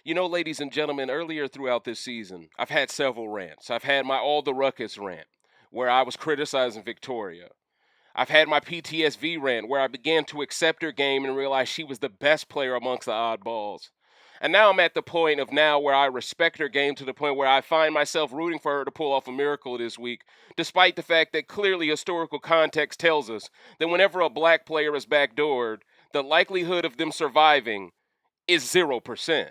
You know, ladies and gentlemen, earlier throughout this season, I've had several rants. I've had my All the Ruckus rant, where I was criticizing Victoria. I've had my PTSV rant, where I began to accept her game and realize she was the best player amongst the oddballs. And now I'm at the point of now where I respect her game to the point where I find myself rooting for her to pull off a miracle this week, despite the fact that clearly historical context tells us that whenever a black player is backdoored, the likelihood of them surviving is 0%.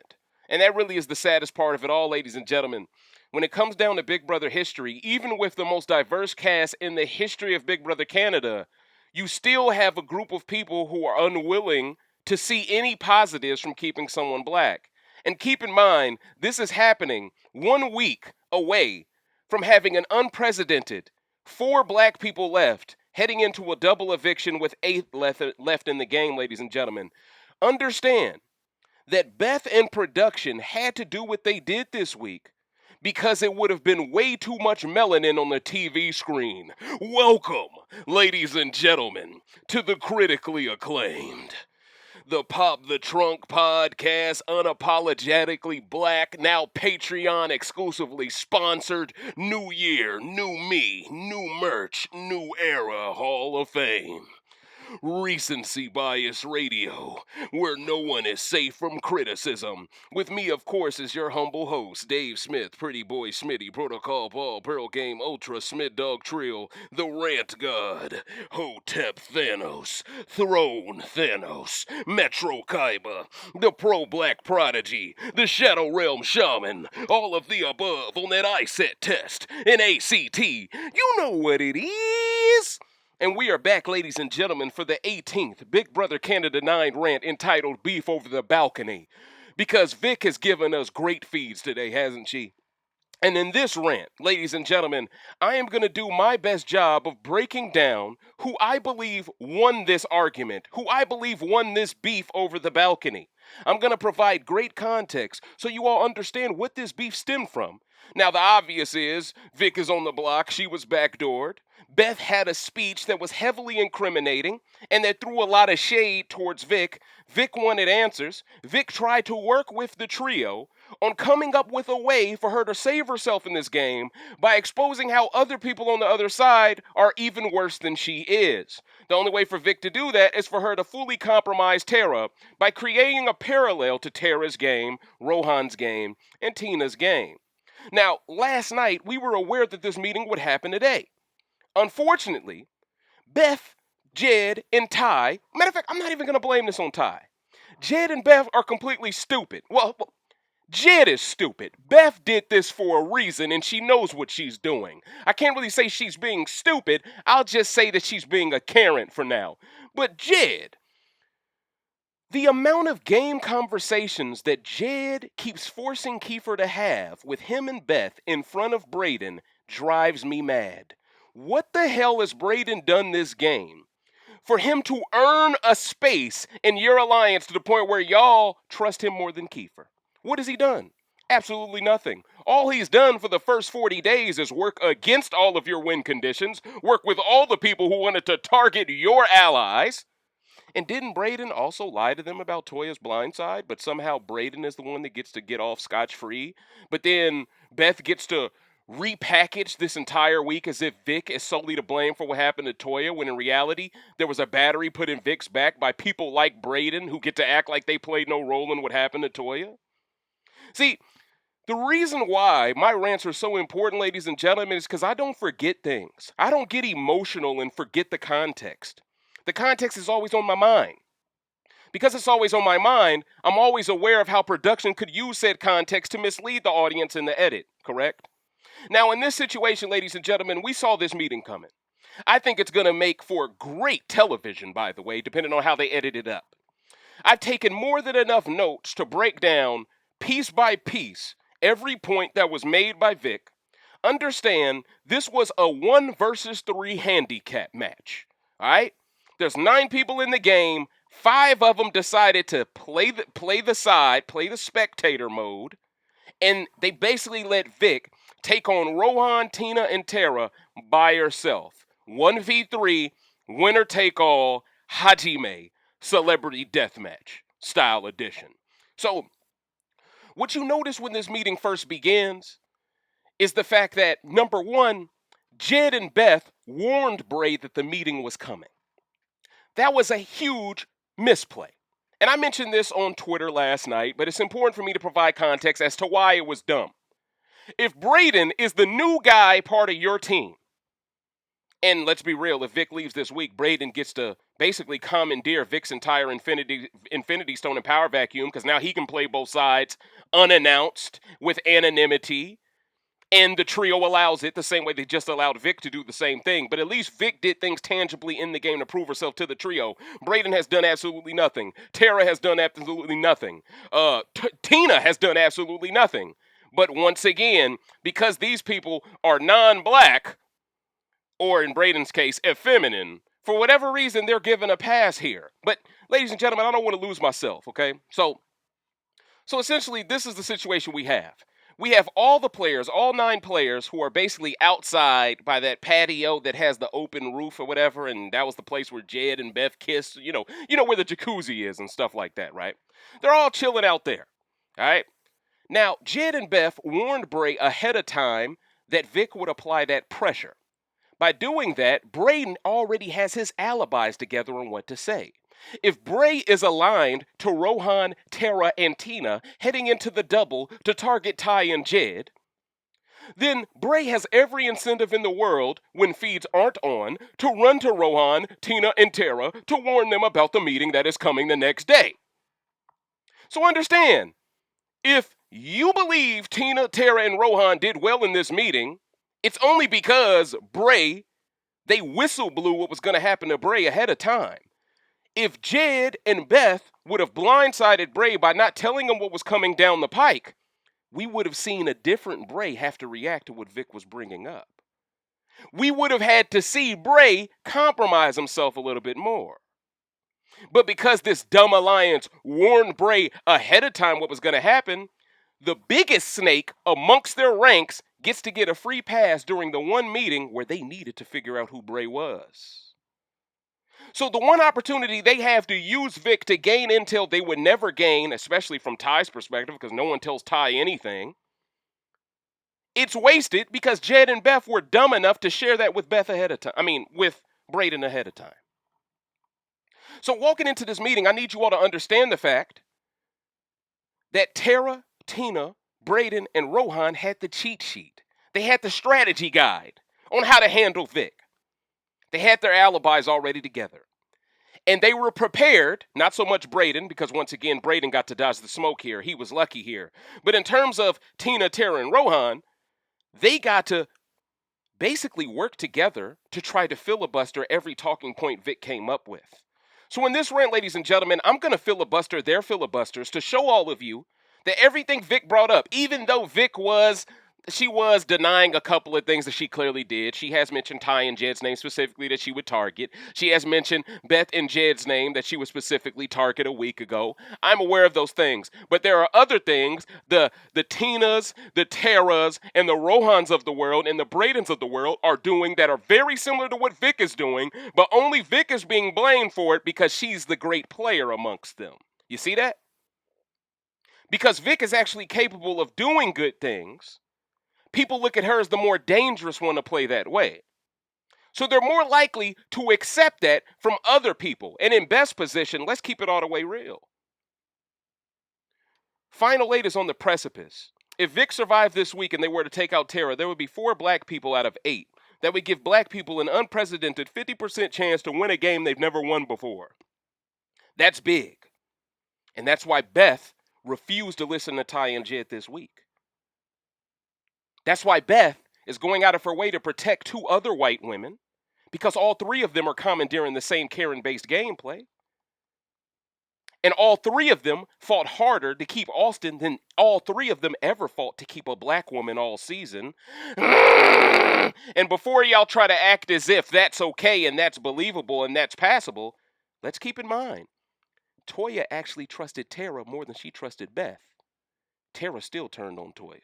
And that really is the saddest part of it all, ladies and gentlemen. When it comes down to Big Brother history, even with the most diverse cast in the history of Big Brother Canada, you still have a group of people who are unwilling to see any positives from keeping someone black. And keep in mind, this is happening 1 week away from having an unprecedented 4 black people left, heading into a double eviction with 8 left in the game, ladies and gentlemen. Understand that Beth and production had to do what they did this week because it would have been way too much melanin on the TV screen. Welcome, ladies and gentlemen, to the critically acclaimed, the Pop the Trunk podcast, unapologetically black, now Patreon exclusively sponsored, New Year, New Me, New Merch, New Era Hall of Fame. Recency Bias Radio, where no one is safe from criticism. With me, of course, is your humble host, Dave Smith, Pretty Boy Smitty, Protocol Paul, Pearl Game Ultra, Smith Dog Trill, the Rant God, Hotep Thanos, Throne Thanos, Metro Kaiba, the Pro Black Prodigy, the Shadow Realm Shaman, all of the above on that ISET test, an ACT. You know what it is. And we are back, ladies and gentlemen, for the 18th Big Brother Canada 9 rant entitled Beef Over the Balcony. Because Vic has given us great feeds today, hasn't she? And in this rant, ladies and gentlemen, I am going to do my best job of breaking down who I believe won this argument, who I believe won this beef over the balcony. I'm going to provide great context so you all understand what this beef stemmed from. Now, the obvious is Vic is on the block. She was backdoored. Beth had a speech that was heavily incriminating and that threw a lot of shade towards Vic. Vic wanted answers. Vic tried to work with the trio on coming up with a way for her to save herself in this game by exposing how other people on the other side are even worse than she is. The only way for Vic to do that is for her to fully compromise Tera by creating a parallel to Tera's game, Rohan's game, and Tina's game. Now, last night, we were aware that this meeting would happen today. Unfortunately, Beth, Jed, and Ty, matter of fact, I'm not even going to blame this on Ty. Jed and Beth are completely stupid. Well, Jed is stupid. Beth did this for a reason, and she knows what she's doing. I can't really say she's being stupid. I'll just say that she's being a Karen for now. But Jed, the amount of game conversations that Jed keeps forcing Kiefer to have with him and Beth in front of Breydon drives me mad. What the hell has Breydon done this game for him to earn a space in your alliance to the point where y'all trust him more than Kiefer? What has he done? Absolutely nothing. All he's done for the first 40 days is work against all of your win conditions, work with all the people who wanted to target your allies. And didn't Breydon also lie to them about Toya's blind side, but somehow Breydon is the one that gets to get off scotch-free? But then Beth gets to repackage this entire week as if Vic is solely to blame for what happened to Toya, when in reality, there was a battery put in Vic's back by people like Breydon who get to act like they played no role in what happened to Toya. See, the reason why my rants are so important, ladies and gentlemen, is because I don't forget things. I don't get emotional and forget the context. The context is always on my mind. Because it's always on my mind, I'm always aware of how production could use said context to mislead the audience in the edit, correct? Now, in this situation, ladies and gentlemen, we saw this meeting coming. I think it's going to make for great television, by the way, depending on how they edit it up. I've taken more than enough notes to break down, piece by piece, every point that was made by Vic. Understand, this was a 1 versus 3 handicap match. All right? There's 9 people in the game. 5 of them decided to play the spectator mode. And they basically let Vic take on Rohan, Tina, and Tera by herself. 1v3, winner take all, Hajime, Celebrity Deathmatch style edition. So, What you notice when this meeting first begins is the fact that, number one, Jed and Beth warned Bray that the meeting was coming. That was a huge misplay. And I mentioned this on Twitter last night, but it's important for me to provide context as to why it was dumb. If Breydon is the new guy part of your team, and let's be real, if Vic leaves this week, Breydon gets to basically commandeer Vic's entire Infinity Stone and Power Vacuum, because now he can play both sides unannounced with anonymity. And the trio allows it the same way they just allowed Vic to do the same thing. But at least Vic did things tangibly in the game to prove herself to the trio. Breydon has done absolutely nothing. Tera has done absolutely nothing. Tina has done absolutely nothing. But once again, because these people are non-black, or in Breydon's case, effeminate, for whatever reason, they're given a pass here. But, ladies and gentlemen, I don't want to lose myself, okay? So essentially, this is the situation we have. We have all the players, all 9 players, who are basically outside by that patio that has the open roof or whatever, and that was the place where Jed and Beth kissed, you know where the jacuzzi is and stuff like that, right? They're all chilling out there, all right? Now, Jed and Beth warned Bray ahead of time that Vic would apply that pressure. By doing that, Breydon already has his alibis together on what to say. If Bray is aligned to Rohan, Tera, and Tina heading into the double to target Ty and Jed, then Bray has every incentive in the world, when feeds aren't on, to run to Rohan, Tina, and Tera to warn them about the meeting that is coming the next day. So understand, if you believe Tina, Tera, and Rohan did well in this meeting, it's only because they whistle blew what was going to happen to Bray ahead of time. If Jed and Beth would have blindsided Bray by not telling him what was coming down the pike, we would have seen a different Bray have to react to what Vic was bringing up. We would have had to see Bray compromise himself a little bit more. But because this dumb alliance warned Bray ahead of time what was going to happen, the biggest snake amongst their ranks gets to get a free pass during the one meeting where they needed to figure out who Bray was. So the one opportunity they have to use Vic to gain intel they would never gain, especially from Ty's perspective, because no one tells Ty anything, it's wasted because Jed and Beth were dumb enough to share that with with Breydon ahead of time. So walking into this meeting, I need you all to understand the fact that Tera, Tina, Breydon, and Rohan had the cheat sheet. They had the strategy guide on how to handle Vic. They had their alibis already together. And they were prepared, not so much Breydon, because once again, Breydon got to dodge the smoke here. He was lucky here. But in terms of Tina, Tera, and Rohan, they got to basically work together to try to filibuster every talking point Vic came up with. So in this rant, ladies and gentlemen, I'm going to filibuster their filibusters to show all of you that everything Vic brought up, even though she was denying a couple of things that she clearly did. She has mentioned Ty and Jed's name specifically that she would target. She has mentioned Beth and Jed's name that she would specifically target a week ago. I'm aware of those things. But there are other things, the Tinas, the Teras, and the Rohans of the world and the Breydons of the world are doing that are very similar to what Vic is doing, but only Vic is being blamed for it because she's the great player amongst them. You see that? Because Vic is actually capable of doing good things, people look at her as the more dangerous one to play that way. So they're more likely to accept that from other people. And in Beth's position, let's keep it all the way real. Final 8 is on the precipice. If Vic survived this week and they were to take out Tera, there would be 4 black people out of 8. That would give black people an unprecedented 50% chance to win a game they've never won before. That's big. And that's why Beth refused to listen to Ty and Jed this week. That's why Beth is going out of her way to protect 2 other white women, because all 3 of them are commandeering the same Karen-based gameplay. And all 3 of them fought harder to keep Austin than all 3 of them ever fought to keep a black woman all season. And before y'all try to act as if that's okay and that's believable and that's passable, let's keep in mind, Toya actually trusted Tera more than she trusted Beth. Tera still turned on Toya.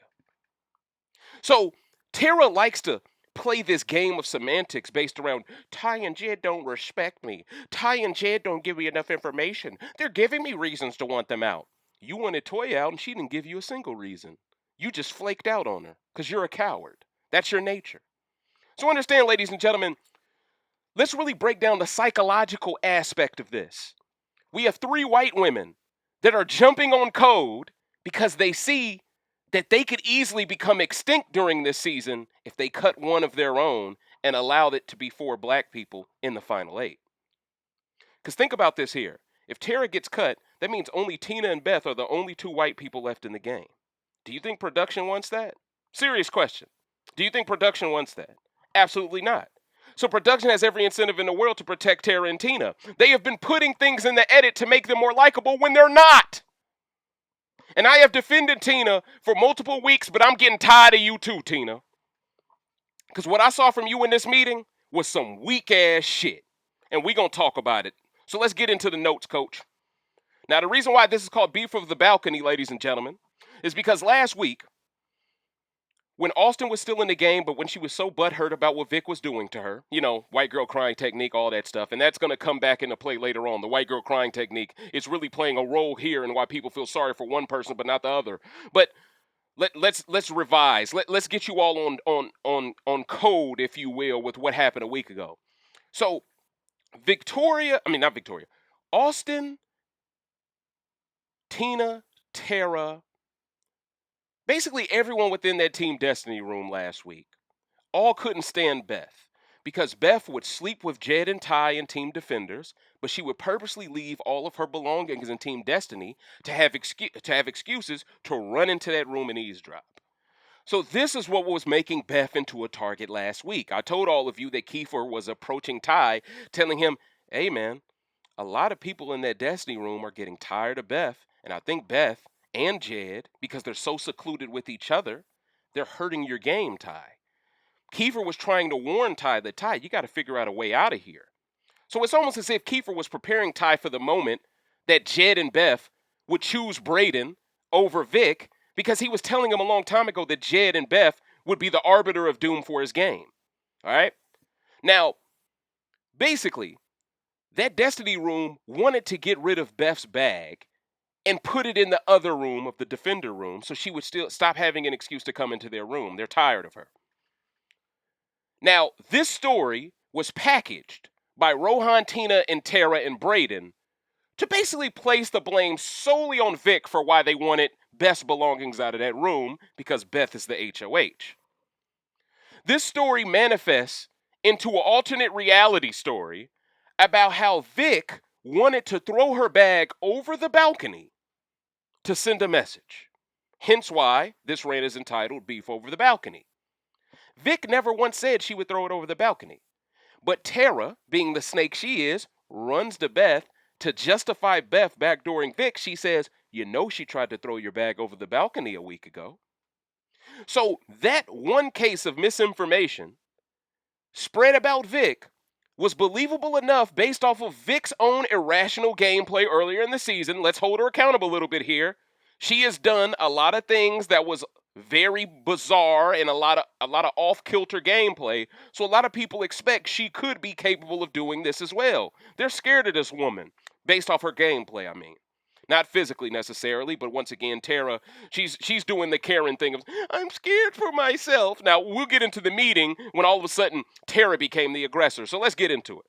So Tera likes to play this game of semantics based around Ty and Jed don't respect me. Ty and Jed don't give me enough information. They're giving me reasons to want them out. You wanted Toya out and she didn't give you a single reason. You just flaked out on her because you're a coward. That's your nature. So understand, ladies and gentlemen, let's really break down the psychological aspect of this. We have 3 white women that are jumping on code because they see that they could easily become extinct during this season if they cut one of their own and allowed it to be 4 black people in the final 8. Because think about this here. If Tera gets cut, that means only Tina and Beth are the only 2 white people left in the game. Do you think production wants that? Serious question. Do you think production wants that? Absolutely not. So production has every incentive in the world to protect Tera and Tina. They have been putting things in the edit to make them more likable when they're not. And I have defended Tina for multiple weeks, but I'm getting tired of you too, Tina. Because what I saw from you in this meeting was some weak ass shit. And we gonna talk about it. So let's get into the notes, coach. Now, the reason why this is called Beef of the Balcony, ladies and gentlemen, is because last week, when Austin was still in the game, but when she was so butthurt about what Vic was doing to her, you know, white girl crying technique, all that stuff, and that's going to come back into play later on. The white girl crying technique is really playing a role here in why people feel sorry for one person but not the other. But let's revise. Let's get you all on code, if you will, with what happened a week ago. So Austin, Tina, Tera, basically everyone within that Team Destiny room last week all couldn't stand Beth because Beth would sleep with Jed and Ty in Team Defenders, but she would purposely leave all of her belongings in Team Destiny to have excuses to run into that room and eavesdrop. So this is what was making Beth into a target last week. I told all of you that Kiefer was approaching Ty, telling him, hey man, a lot of people in that Destiny room are getting tired of Beth, and I think Beth and Jed, because they're so secluded with each other, they're hurting your game, Ty. Kiefer was trying to warn Ty that, Ty, you got to figure out a way out of here. So it's almost as if Kiefer was preparing Ty for the moment that Jed and Beth would choose Breydon over Vic, because he was telling him a long time ago that Jed and Beth would be the arbiter of doom for his game. All right? Now, basically, that Destiny room wanted to get rid of Beth's bag and put it in the other room of the Defender room so she would still stop having an excuse to come into their room. They're tired of her. Now, this story was packaged by Rohan, Tina, and Tera and Breydon to basically place the blame solely on Vic for why they wanted Beth's belongings out of that room, because Beth is the HOH. This story manifests into an alternate reality story about how Vic wanted to throw her bag over the balcony to send a message. Hence why this rant is entitled Beef Over the Balcony. Vic never once said she would throw it over the balcony. But Tera, being the snake she is, runs to Beth to justify Beth backdooring Vic. She says, you know she tried to throw your bag over the balcony a week ago. So that one case of misinformation spread about Vic was believable enough based off of Vic's own irrational gameplay earlier in the season. Let's hold her accountable a little bit here. She has done a lot of things that was very bizarre and a lot of off-kilter gameplay. So a lot of people expect she could be capable of doing this as well. They're scared of this woman based off her gameplay, I mean. Not physically necessarily, but once again, Tera, she's doing the Karen thing of, I'm scared for myself. Now, we'll get into the meeting when all of a sudden Tera became the aggressor. So let's get into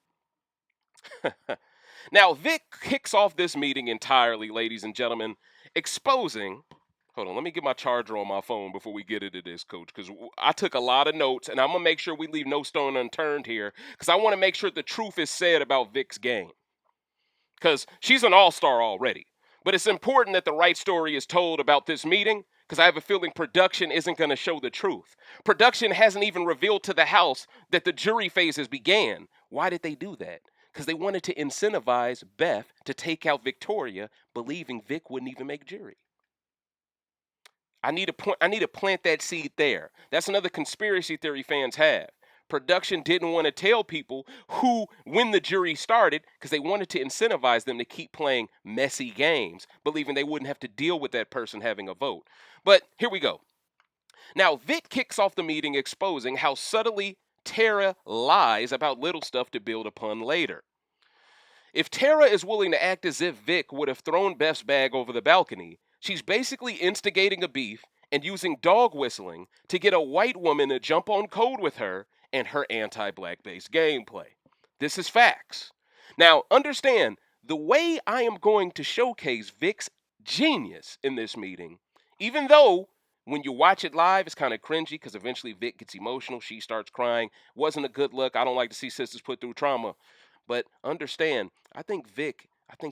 it. Now, Vic kicks off this meeting entirely, ladies and gentlemen, exposing... Hold on, let me get my charger on my phone before we get into this, Coach, because I took a lot of notes, and I'm going to make sure we leave no stone unturned here, because I want to make sure the truth is said about Vic's game. Because she's an all-star already. But it's important that the right story is told about this meeting, because I have a feeling production isn't going to show the truth. Production hasn't even revealed to the House that the jury phases began. Why did they do that? Because they wanted to incentivize Beth to take out Victoria, believing Vic wouldn't even make jury. I need to plant that seed there. That's another conspiracy theory fans have. Production didn't want to tell people when the jury started, because they wanted to incentivize them to keep playing messy games, believing they wouldn't have to deal with that person having a vote. But here we go. Now, Vic kicks off the meeting exposing how subtly Tera lies about little stuff to build upon later. If Tera is willing to act as if Vic would have thrown Beth's bag over the balcony, she's basically instigating a beef and using dog whistling to get a white woman to jump on code with her and her anti-black based gameplay. This is facts. Now, understand, the way I am going to showcase Vic's genius in this meeting, even though when you watch it live, it's kind of cringy because eventually Vic gets emotional. She starts crying. Wasn't a good look. I don't like to see sisters put through trauma. But understand, I think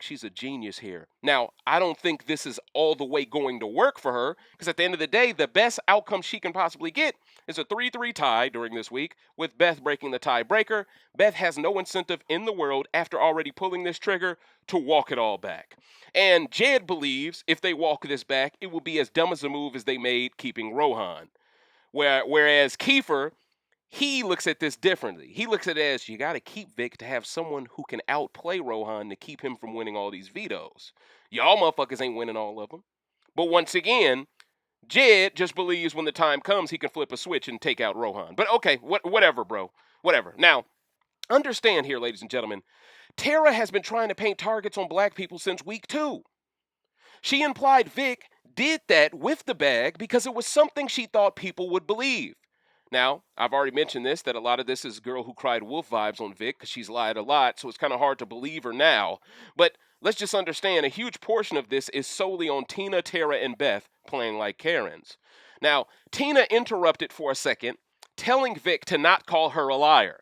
she's a genius here. Now, I don't think this is all the way going to work for her because at the end of the day, the best outcome she can possibly get is a 3-3 tie during this week with Beth breaking the tiebreaker. Beth has no incentive in the world after already pulling this trigger to walk it all back. And Jed believes if they walk this back, it will be as dumb as a move as they made keeping Rohan. Whereas Kiefer, he looks at this differently. He looks at it as you got to keep Vic to have someone who can outplay Rohan to keep him from winning all these vetoes. Y'all motherfuckers ain't winning all of them. But once again, Jed just believes when the time comes he can flip a switch and take out Rohan. But okay, whatever, bro. Whatever. Now, understand here, ladies and gentlemen, Tera has been trying to paint targets on black people since week 2. She implied Vic did that with the bag because it was something she thought people would believe. Now, I've already mentioned this, that a lot of this is Girl Who Cried Wolf vibes on Vic because she's lied a lot, so it's kind of hard to believe her now. But let's just understand, a huge portion of this is solely on Tina, Tera, and Beth playing like Karens. Now, Tina interrupted for a second, telling Vic to not call her a liar.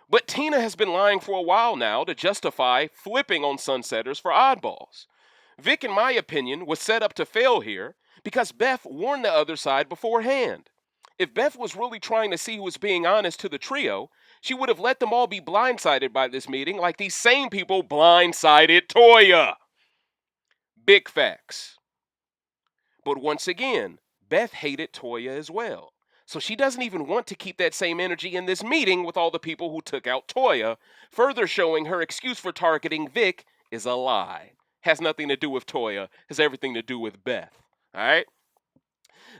But Tina has been lying for a while now to justify flipping on Sunsetters for oddballs. Vic, in my opinion, was set up to fail here because Beth warned the other side beforehand. If Beth was really trying to see who was being honest to the trio, she would have let them all be blindsided by this meeting like these same people blindsided Toya. Big facts. But once again, Beth hated Toya as well. So she doesn't even want to keep that same energy in this meeting with all the people who took out Toya, further showing her excuse for targeting Vic is a lie. Has nothing to do with Toya, has everything to do with Beth. All right?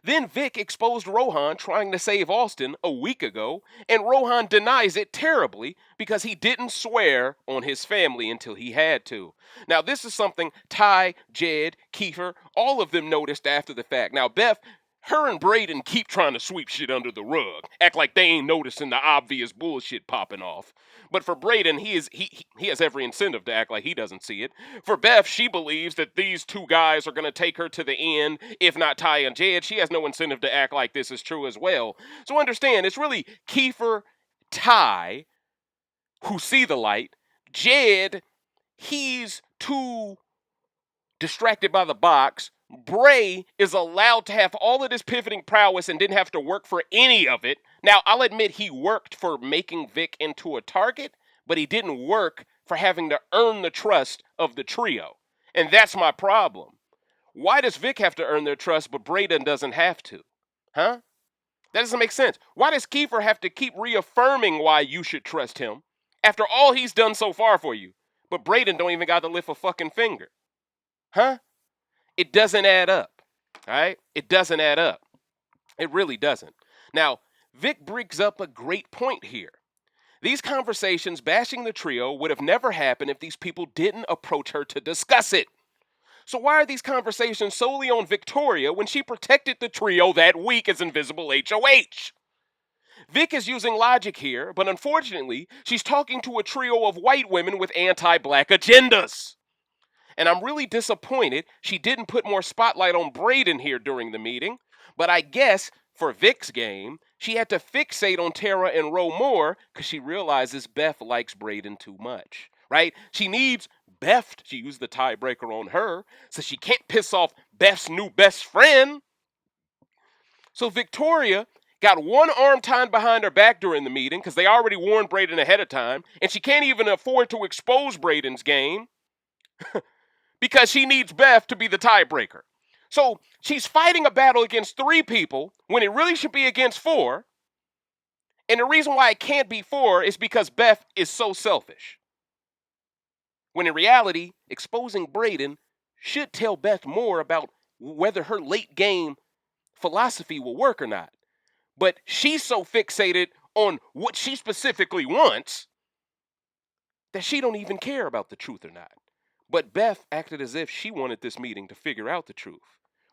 Then Vic exposed Rohan trying to save Austin a week ago, and Rohan denies it terribly because he didn't swear on his family until he had to. Now, this is something Ty, Jed, Kiefer, all of them noticed after the fact. Now, Beth, her and Breydon keep trying to sweep shit under the rug, act like they ain't noticing the obvious bullshit popping off. But for Breydon, he has every incentive to act like he doesn't see it. For Beth, she believes that these two guys are going to take her to the end, if not Ty and Jed. She has no incentive to act like this is true as well. So understand, it's really Kiefer, Ty, who see the light. Jed, he's too distracted by the box. Bray is allowed to have all of this pivoting prowess and didn't have to work for any of it. Now, I'll admit he worked for making Vic into a target, but he didn't work for having to earn the trust of the trio. And that's my problem. Why does Vic have to earn their trust, but Breydon doesn't have to? Huh? That doesn't make sense. Why does Kiefer have to keep reaffirming why you should trust him after all he's done so far for you? But Breydon don't even got to lift a fucking finger. Huh? It doesn't add up, all right? It doesn't add up. It really doesn't. Now, Vic brings up a great point here. These conversations bashing the trio would have never happened if these people didn't approach her to discuss it. So why are these conversations solely on Victoria when she protected the trio that week as Invisible HOH? Vic is using logic here, but unfortunately, she's talking to a trio of white women with anti-black agendas. And I'm really disappointed she didn't put more spotlight on Breydon here during the meeting. But I guess for Vic's game, she had to fixate on Tera and Ro more because she realizes Beth likes Breydon too much, right? She needs Beth to use the tiebreaker on her, so she can't piss off Beth's new best friend. So Victoria got one arm tied behind her back during the meeting because they already warned Breydon ahead of time, and she can't even afford to expose Breydon's game. Because she needs Beth to be the tiebreaker. So she's fighting a battle against 3 people when it really should be against 4. And the reason why it can't be 4 is because Beth is so selfish. When in reality, exposing Breydon should tell Beth more about whether her late game philosophy will work or not. But she's so fixated on what she specifically wants that she don't even care about the truth or not. But Beth acted as if she wanted this meeting to figure out the truth,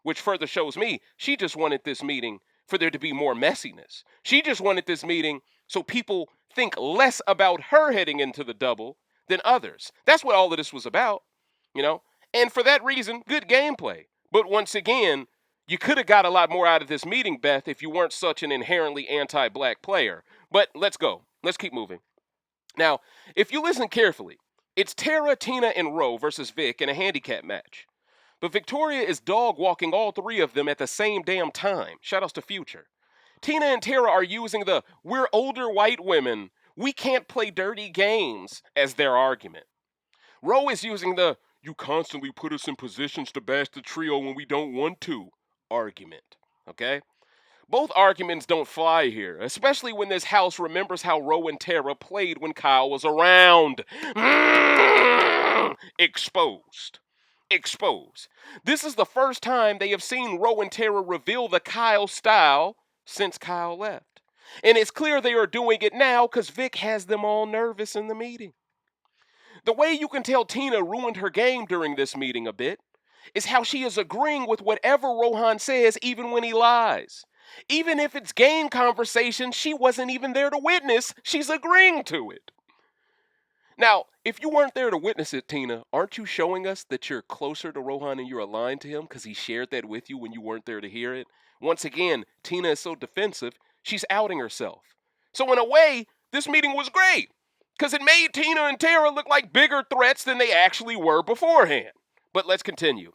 which further shows me she just wanted this meeting for there to be more messiness. She just wanted this meeting so people think less about her heading into the double than others. That's what all of this was about, you know? And for that reason, good gameplay. But once again, you could have got a lot more out of this meeting, Beth, if you weren't such an inherently anti-black player. But let's go. Let's keep moving. Now, if you listen carefully, it's Tera, Tina, and Ro versus Vic in a handicap match. But Victoria is dog walking all three of them at the same damn time. Shoutouts to Future. Tina and Tera are using the "we're older white women, we can't play dirty games" as their argument. Ro is using the "you constantly put us in positions to bash the trio when we don't want to" argument. Okay? Both arguments don't fly here, especially when this house remembers how Ro and Tera played when Kyle was around. Exposed. Exposed. This is the first time they have seen Ro and Tera reveal the Kyle style since Kyle left. And it's clear they are doing it now because Vic has them all nervous in the meeting. The way you can tell Tina ruined her game during this meeting a bit is how she is agreeing with whatever Rohan says even when he lies. Even if it's game conversation she wasn't even there to witness, she's agreeing to it. Now, if you weren't there to witness it, Tina, aren't you showing us that you're closer to Rohan and you're aligned to him because he shared that with you when you weren't there to hear it? Once again, Tina is so defensive, she's outing herself. So in a way, this meeting was great because it made Tina and Tera look like bigger threats than they actually were beforehand. But let's continue.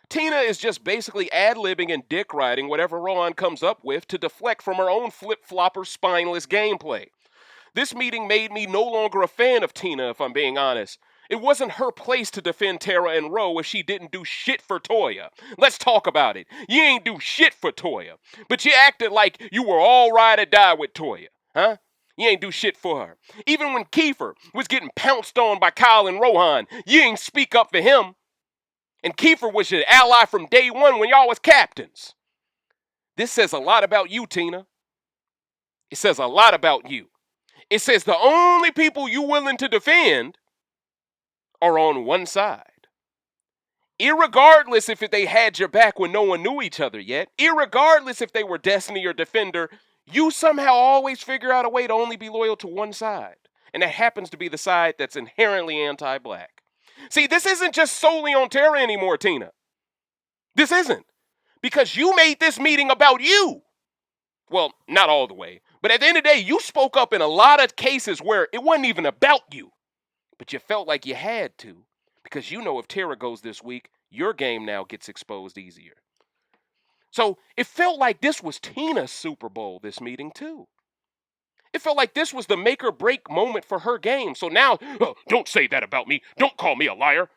Tina is just basically ad-libbing and dick-riding whatever Rohan comes up with to deflect from her own flip-flopper spineless gameplay. This meeting made me no longer a fan of Tina, if I'm being honest. It wasn't her place to defend Tera and Ro if she didn't do shit for Toya. Let's talk about it. You ain't do shit for Toya, but you acted like you were all ride or die with Toya, huh? You ain't do shit for her. Even when Kiefer was getting pounced on by Kyle and Rohan, you ain't speak up for him. And Kiefer was your ally from day one when y'all was captains. This says a lot about you, Tina. It says a lot about you. It says the only people you willing to defend are on one side. Irregardless if they had your back when no one knew each other yet, irregardless if they were Destiny or Defender, you somehow always figure out a way to only be loyal to one side. And that happens to be the side that's inherently anti-black. See, this isn't just solely on Tera anymore, Tina. This isn't. Because you made this meeting about you. Well, not all the way. But at the end of the day, you spoke up in a lot of cases where it wasn't even about you. But you felt like you had to. Because you know if Tera goes this week, your game now gets exposed easier. So it felt like this was Tina's Super Bowl, this meeting, too. It felt like this was the make or break moment for her game. So now, don't say that about me. Don't call me a liar.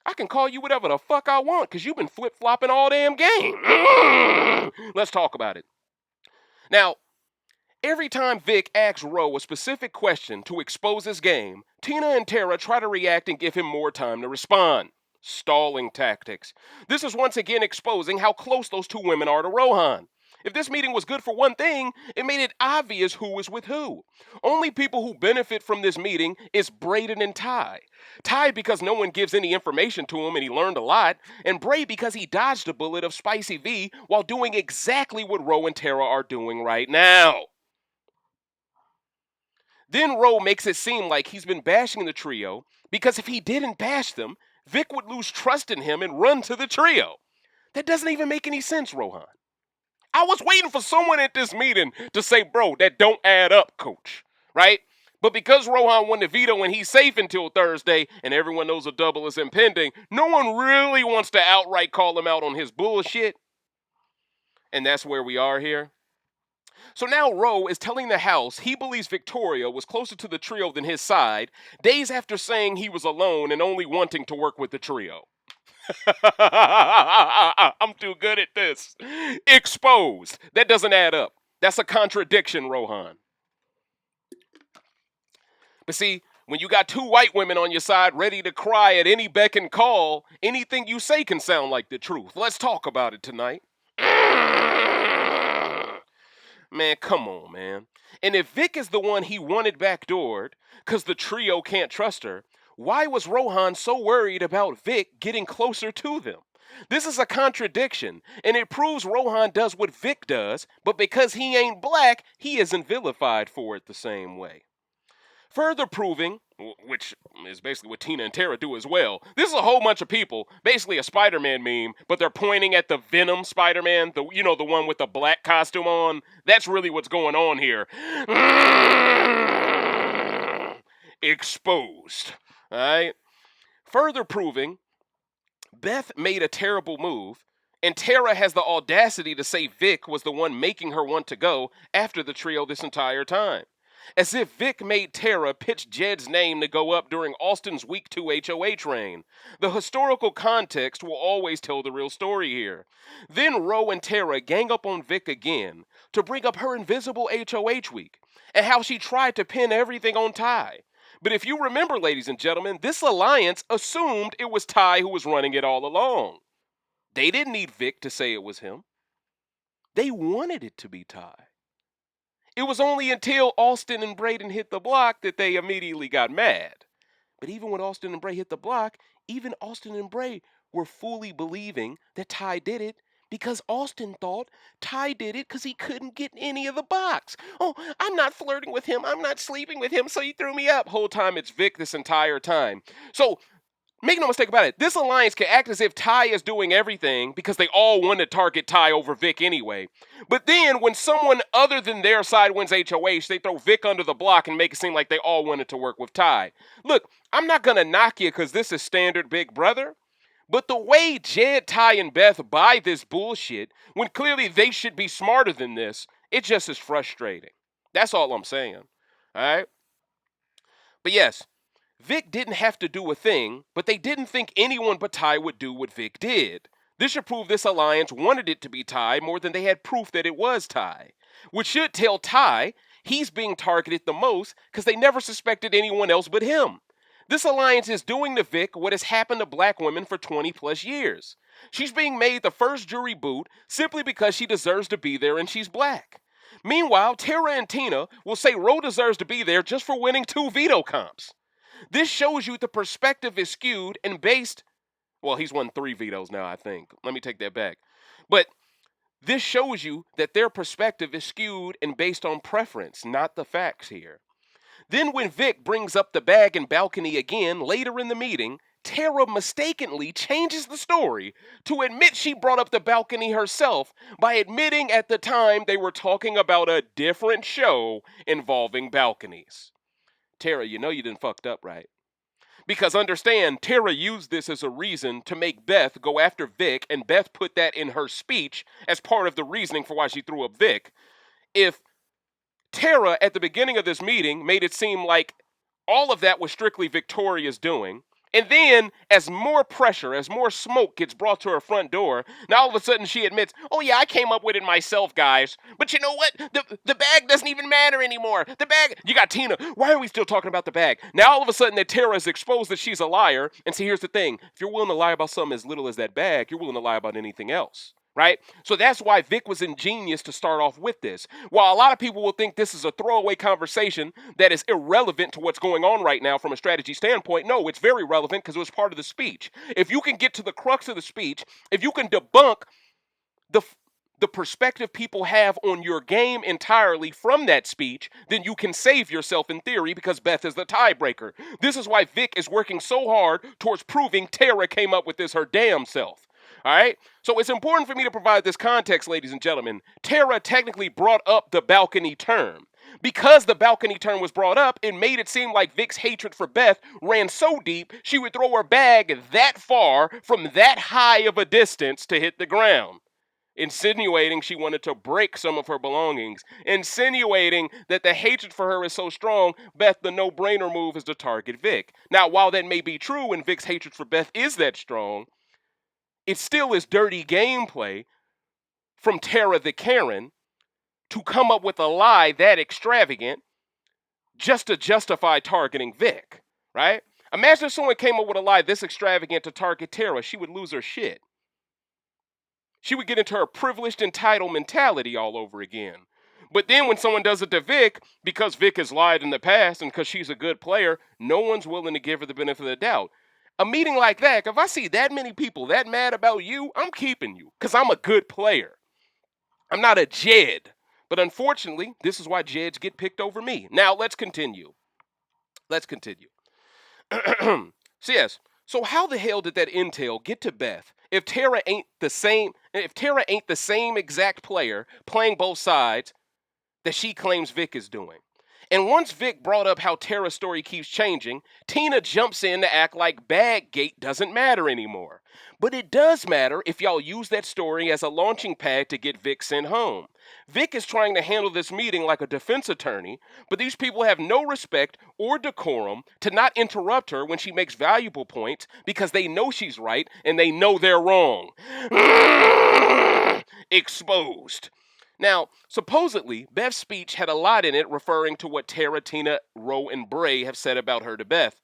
I can call you whatever the fuck I want because you've been flip-flopping all damn game. Let's talk about it. Now, every time Vic asks Ro a specific question to expose his game, Tina and Tera try to react and give him more time to respond. Stalling tactics. This is once again exposing how close those two women are to Rohan. If this meeting was good for one thing, it made it obvious who was with who. Only people who benefit from this meeting is Breydon and Ty. Ty because no one gives any information to him and he learned a lot, and Bray because he dodged a bullet of Spicy V while doing exactly what Ro and Tera are doing right now. Then Ro makes it seem like he's been bashing the trio because if he didn't bash them, Vic would lose trust in him and run to the trio. That doesn't even make any sense, Rohan. I was waiting for someone at this meeting to say, bro, that don't add up, coach, right? But because Rohan won the veto and he's safe until Thursday and everyone knows a double is impending, no one really wants to outright call him out on his bullshit. And that's where we are here. So now Ro is telling the house he believes Victoria was closer to the trio than his side, days after saying he was alone and only wanting to work with the trio. I'm too good at this. Exposed. That doesn't add up. That's a contradiction, Rohan. But see, when you got two white women on your side ready to cry at any beck and call, anything you say can sound like the truth. Let's talk about it tonight. Man, come on, man. And if Vic is the one he wanted backdoored, because the trio can't trust her, why was Rohan so worried about Vic getting closer to them? This is a contradiction, and it proves Rohan does what Vic does, but because he ain't black, he isn't vilified for it the same way. Further proving, which is basically what Tina and Tera do as well, this is a whole bunch of people, basically a Spider-Man meme, but they're pointing at the Venom Spider-Man, the one with the black costume on. That's really what's going on here. Exposed. Alright? Further proving, Beth made a terrible move, and Tera has the audacity to say Vic was the one making her want to go after the trio this entire time. As if Vic made Tera pitch Jed's name to go up during Austin's Week 2 HOH reign. The historical context will always tell the real story here. Then Ro and Tera gang up on Vic again to bring up her invisible HOH week and how she tried to pin everything on Ty. But if you remember, ladies and gentlemen, this alliance assumed it was Ty who was running it all along. They didn't need Vic to say it was him. They wanted it to be Ty. It was only until Austin and Breydon hit the block that they immediately got mad. But even when Austin and Bray hit the block, even Austin and Bray were fully believing that Ty did it because Austin thought Ty did it because he couldn't get any of the box. Oh, I'm not flirting with him. I'm not sleeping with him, so he threw me up. Whole time it's Vic this entire time. So make no mistake about it, this alliance can act as if Ty is doing everything because they all want to target Ty over Vic anyway. But then when someone other than their side wins HOH, they throw Vic under the block and make it seem like they all wanted to work with Ty. Look, I'm not going to knock you because this is standard Big Brother. But the way Jed, Ty, and Beth buy this bullshit, when clearly they should be smarter than this, it just is frustrating. That's all I'm saying. All right? But yes, Vic didn't have to do a thing, but they didn't think anyone but Ty would do what Vic did. This should prove this alliance wanted it to be Ty more than they had proof that it was Ty. Which should tell Ty he's being targeted the most because they never suspected anyone else but him. This alliance is doing to Vic what has happened to black women for 20 plus years. She's being made the first jury boot simply because she deserves to be there and she's black. Meanwhile, Tera and Tina will say Ro deserves to be there just for winning 2 veto comps. This shows you the perspective is skewed and based, well, he's won 3 vetoes now, I think. Let me take that back. But this shows you that their perspective is skewed and based on preference, not the facts here. Then when Vic brings up the bag and balcony again later in the meeting, Tera mistakenly changes the story to admit she brought up the balcony herself by admitting at the time they were talking about a different show involving balconies. Tera, you know you done fucked up, right? Because understand, Tera used this as a reason to make Beth go after Vic, and Beth put that in her speech as part of the reasoning for why she threw up Vic. If Tera, at the beginning of this meeting, made it seem like all of that was strictly Victoria's doing, and then, as more pressure, as more smoke gets brought to her front door, now all of a sudden she admits, oh yeah, I came up with it myself, guys. But you know what? The bag doesn't even matter anymore. The bag, you got Tina. Why are we still talking about the bag? Now all of a sudden that Tera is exposed that she's a liar. And see, here's the thing. If you're willing to lie about something as little as that bag, you're willing to lie about anything else. Right? So that's why Vic was ingenious to start off with this. While a lot of people will think this is a throwaway conversation that is irrelevant to what's going on right now from a strategy standpoint, no, it's very relevant because it was part of the speech. If you can get to the crux of the speech, if you can debunk the perspective people have on your game entirely from that speech, then you can save yourself in theory because Beth is the tiebreaker. This is why Vic is working so hard towards proving Tera came up with this her damn self. All right? So it's important for me to provide this context, ladies and gentlemen. Tera technically brought up the balcony term. Because the balcony term was brought up, it made it seem like Vic's hatred for Beth ran so deep, she would throw her bag that far from that high of a distance to hit the ground. Insinuating she wanted to break some of her belongings. Insinuating that the hatred for her is so strong, Beth, the no-brainer move is to target Vic. Now, while that may be true and Vic's hatred for Beth is that strong, it still is dirty gameplay from Tera the Karen to come up with a lie that extravagant just to justify targeting Vic, right? Imagine if someone came up with a lie this extravagant to target Tera. She would lose her shit. She would get into her privileged, entitled mentality all over again. But then when someone does it to Vic, because Vic has lied in the past and because she's a good player, no one's willing to give her the benefit of the doubt. A meeting like that, if I see that many people that mad about you, I'm keeping you because I'm a good player. I'm not a Jed. But unfortunately, this is why Jeds get picked over me. Now, let's continue. Let's continue. So, yes. So how the hell did that intel get to Beth if Tera ain't the same exact player playing both sides that she claims Vic is doing? And once Vic brought up how Tera's story keeps changing, Tina jumps in to act like Baggate doesn't matter anymore. But it does matter if y'all use that story as a launching pad to get Vic sent home. Vic is trying to handle this meeting like a defense attorney, but these people have no respect or decorum to not interrupt her when she makes valuable points because they know she's right and they know they're wrong. Exposed. Now, supposedly, Beth's speech had a lot in it referring to what Tera, Tina, Ro, and Bray have said about her to Beth.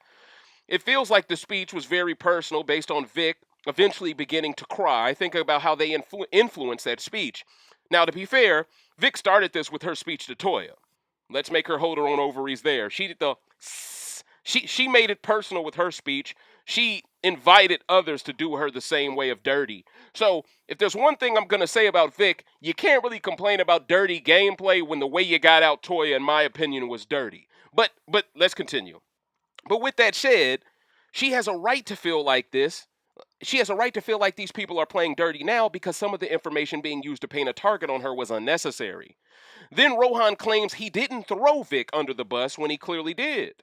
It feels like the speech was very personal based on Vic eventually beginning to cry, thinking about how they influenced that speech. Now, to be fair, Vic started this with her speech to Toya. Let's make her hold her own ovaries there. She made it personal with her speech. She invited others to do her the same way of dirty. So, if there's one thing I'm going to say about Vic, you can't really complain about dirty gameplay when the way you got out Toya, in my opinion, was dirty. But let's continue. But with that said, she has a right to feel like this. She has a right to feel like these people are playing dirty now because some of the information being used to paint a target on her was unnecessary. Then Rohan claims he didn't throw Vic under the bus when he clearly did.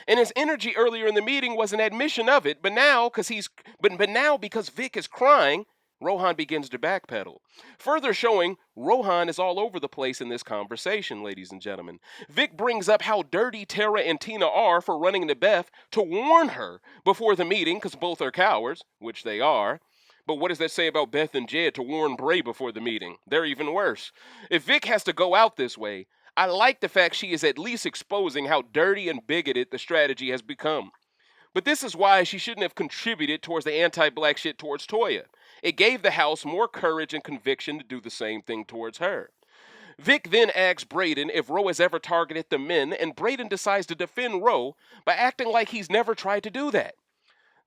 And his energy earlier in the meeting was an admission of it, but now because Vic is crying, Rohan begins to backpedal. Further showing Rohan is all over the place in this conversation, ladies and gentlemen. Vic brings up how dirty Tera and Tina are for running to Beth to warn her before the meeting, because both are cowards, which they are. But what does that say about Beth and Jed to warn Bray before the meeting? They're even worse. If Vic has to go out this way, I like the fact she is at least exposing how dirty and bigoted the strategy has become. But this is why she shouldn't have contributed towards the anti-black shit towards Toya. It gave the house more courage and conviction to do the same thing towards her. Vic then asks Breydon if Ro has ever targeted the men, and Breydon decides to defend Ro by acting like he's never tried to do that.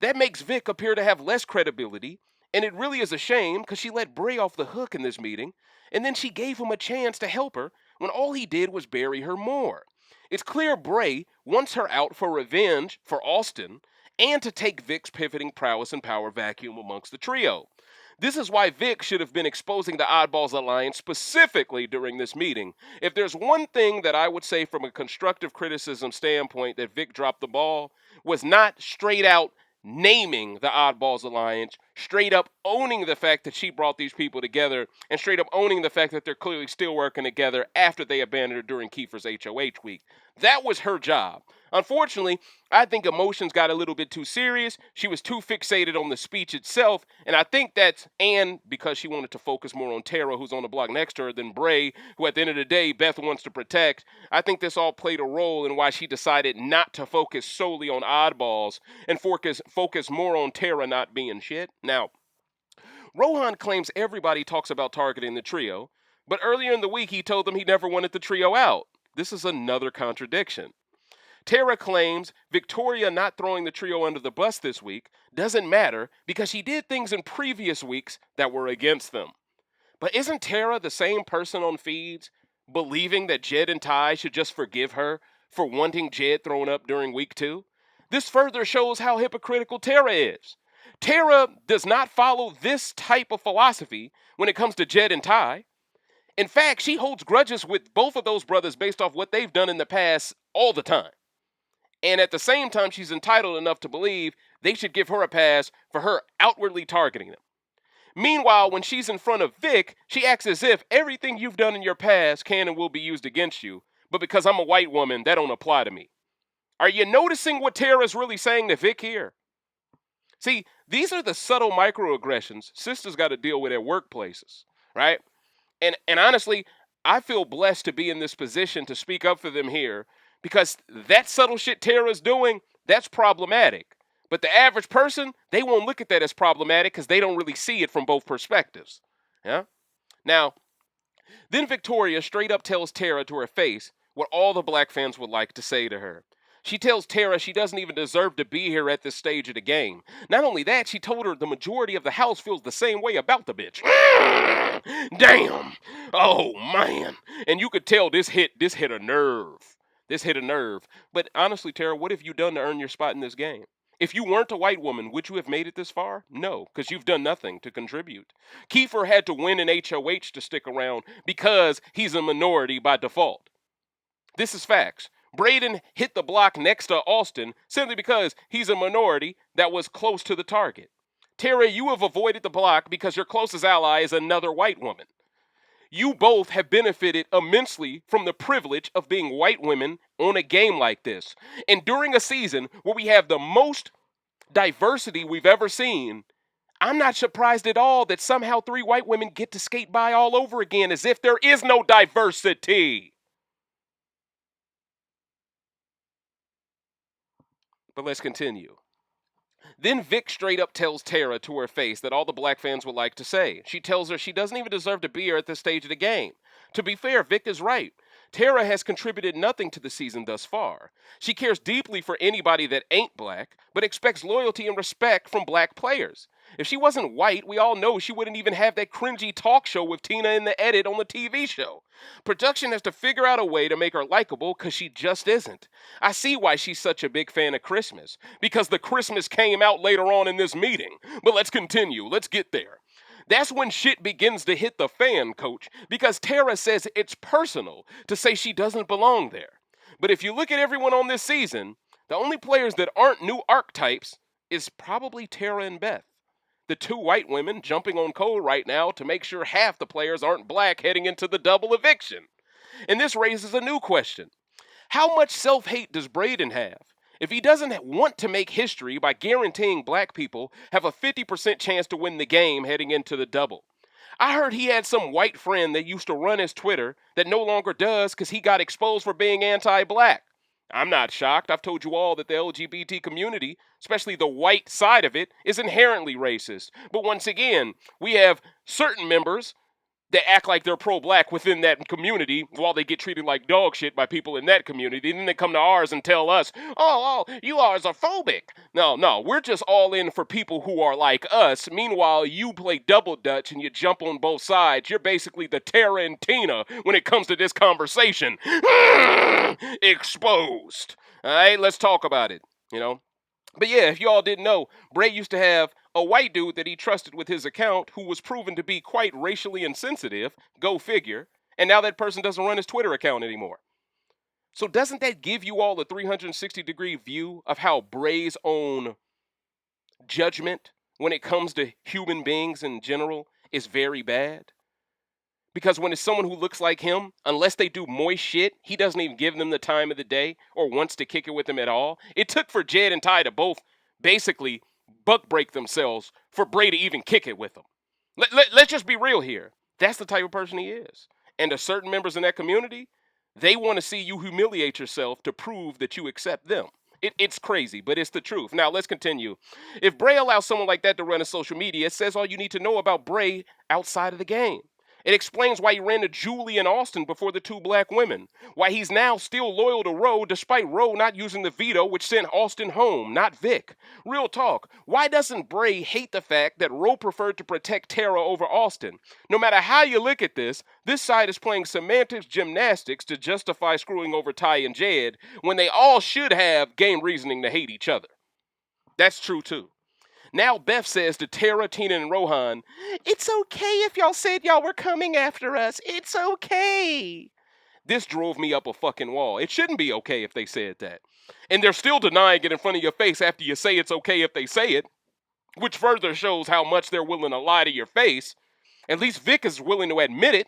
That makes Vic appear to have less credibility, and it really is a shame because she let Bray off the hook in this meeting, and then she gave him a chance to help her when all he did was bury her more. It's clear Bray wants her out for revenge for Austin and to take Vic's pivoting prowess and power vacuum amongst the trio. This is why Vic should have been exposing the Oddballs Alliance specifically during this meeting. If there's one thing that I would say from a constructive criticism standpoint that Vic dropped the ball, was not straight out naming the Oddballs Alliance, straight up owning the fact that she brought these people together, and straight up owning the fact that they're clearly still working together after they abandoned her during Kiefer's HOH week. That was her job. Unfortunately, I think emotions got a little bit too serious. She was too fixated on the speech itself, and I think and because she wanted to focus more on Tera, who's on the block next to her, than Bray, who at the end of the day, Beth wants to protect. I think this all played a role in why she decided not to focus solely on oddballs and focus more on Tera not being shit. Now, Rohan claims everybody talks about targeting the trio, but earlier in the week he told them he never wanted the trio out. This is another contradiction. Tera claims Victoria not throwing the trio under the bus this week doesn't matter because she did things in previous weeks that were against them. But isn't Tera the same person on feeds, believing that Jed and Ty should just forgive her for wanting Jed thrown up during week 2? This further shows how hypocritical Tera is. Tera does not follow this type of philosophy when it comes to Jed and Ty. In fact, she holds grudges with both of those brothers based off what they've done in the past all the time. And at the same time, she's entitled enough to believe they should give her a pass for her outwardly targeting them. Meanwhile, when she's in front of Vic, she acts as if everything you've done in your past can and will be used against you, but because I'm a white woman, that don't apply to me. Are you noticing what Tera's really saying to Vic here? See, these are the subtle microaggressions sisters got to deal with at workplaces, right? And honestly, I feel blessed to be in this position to speak up for them here because that subtle shit Tera's doing, that's problematic. But the average person, they won't look at that as problematic because they don't really see it from both perspectives. Yeah? Now, Then Victoria straight up tells Tera to her face what all the black fans would like to say to her. She tells Tera she doesn't even deserve to be here at this stage of the game. Not only that, she told her the majority of the house feels the same way about the bitch. Damn. Oh, man. And you could tell this hit a nerve. This hit a nerve. But honestly, Tera, what have you done to earn your spot in this game? If you weren't a white woman, would you have made it this far? No, because you've done nothing to contribute. Kiefer had to win an HOH to stick around because he's a minority by default. This is facts. Breydon hit the block next to Austin simply because he's a minority that was close to the target. Tera, you have avoided the block because your closest ally is another white woman. You both have benefited immensely from the privilege of being white women on a game like this. And during a season where we have the most diversity we've ever seen, I'm not surprised at all that somehow 3 white women get to skate by all over again as if there is no diversity. But let's continue. Then Vic straight up tells Tera to her face that all the black fans would like to say. She tells her she doesn't even deserve to be here at this stage of the game. To be fair, Vic is right. Tera has contributed nothing to the season thus far. She cares deeply for anybody that ain't black, but expects loyalty and respect from black players. If she wasn't white, we all know she wouldn't even have that cringy talk show with Tina in the edit on the TV show. Production has to figure out a way to make her likable because she just isn't. I see why she's such a big fan of Christmas, because the Christmas came out later on in this meeting. But let's continue. Let's get there. That's when shit begins to hit the fan, coach, because Tera says it's personal to say she doesn't belong there. But if you look at everyone on this season, the only players that aren't new archetypes is probably Tera and Beth. The 2 white women jumping on Cole right now to make sure half the players aren't black heading into the double eviction. And this raises a new question. How much self-hate does Breydon have? If he doesn't want to make history by guaranteeing black people have a 50% chance to win the game heading into the double. I heard he had some white friend that used to run his Twitter that no longer does because he got exposed for being anti-black. I'm not shocked. I've told you all that the LGBT community, especially the white side of it, is inherently racist. But once again, we have certain members that act like they're pro-black within that community while they get treated like dog shit by people in that community. And then they come to ours and tell us, oh, you are phobic. No, we're just all in for people who are like us. Meanwhile, you play double dutch and you jump on both sides. You're basically the Tera and Tina when it comes to this conversation. Exposed. All right, let's talk about it, But yeah, if y'all didn't know, Bray used to have a white dude that he trusted with his account who was proven to be quite racially insensitive, go figure, and now that person doesn't run his Twitter account anymore. So doesn't that give you all a 360-degree view of how Bray's own judgment when it comes to human beings in general is very bad? Because when it's someone who looks like him, unless they do moist shit, he doesn't even give them the time of the day or wants to kick it with them at all. It took for Jed and Ty to both basically buck break themselves for Bray to even kick it with them. Let's just be real here. That's the type of person he is. And to certain members in that community, they want to see you humiliate yourself to prove that you accept them. It's crazy, but it's the truth. Now, let's continue. If Bray allows someone like that to run his social media, it says all you need to know about Bray outside of the game. It explains why he ran to Julie and Austin before the 2 black women. Why he's now still loyal to Roe despite Roe not using the veto which sent Austin home, not Vic. Real talk, why doesn't Bray hate the fact that Roe preferred to protect Tera over Austin? No matter how you look at this side is playing semantics gymnastics to justify screwing over Ty and Jed when they all should have game reasoning to hate each other. That's true too. Now Beth says to Tera, Tina, and Rohan, it's okay if y'all said y'all were coming after us. It's okay. This drove me up a fucking wall. It shouldn't be okay if they said that. And they're still denying it in front of your face after you say it's okay if they say it, which further shows how much they're willing to lie to your face. At least Vic is willing to admit it.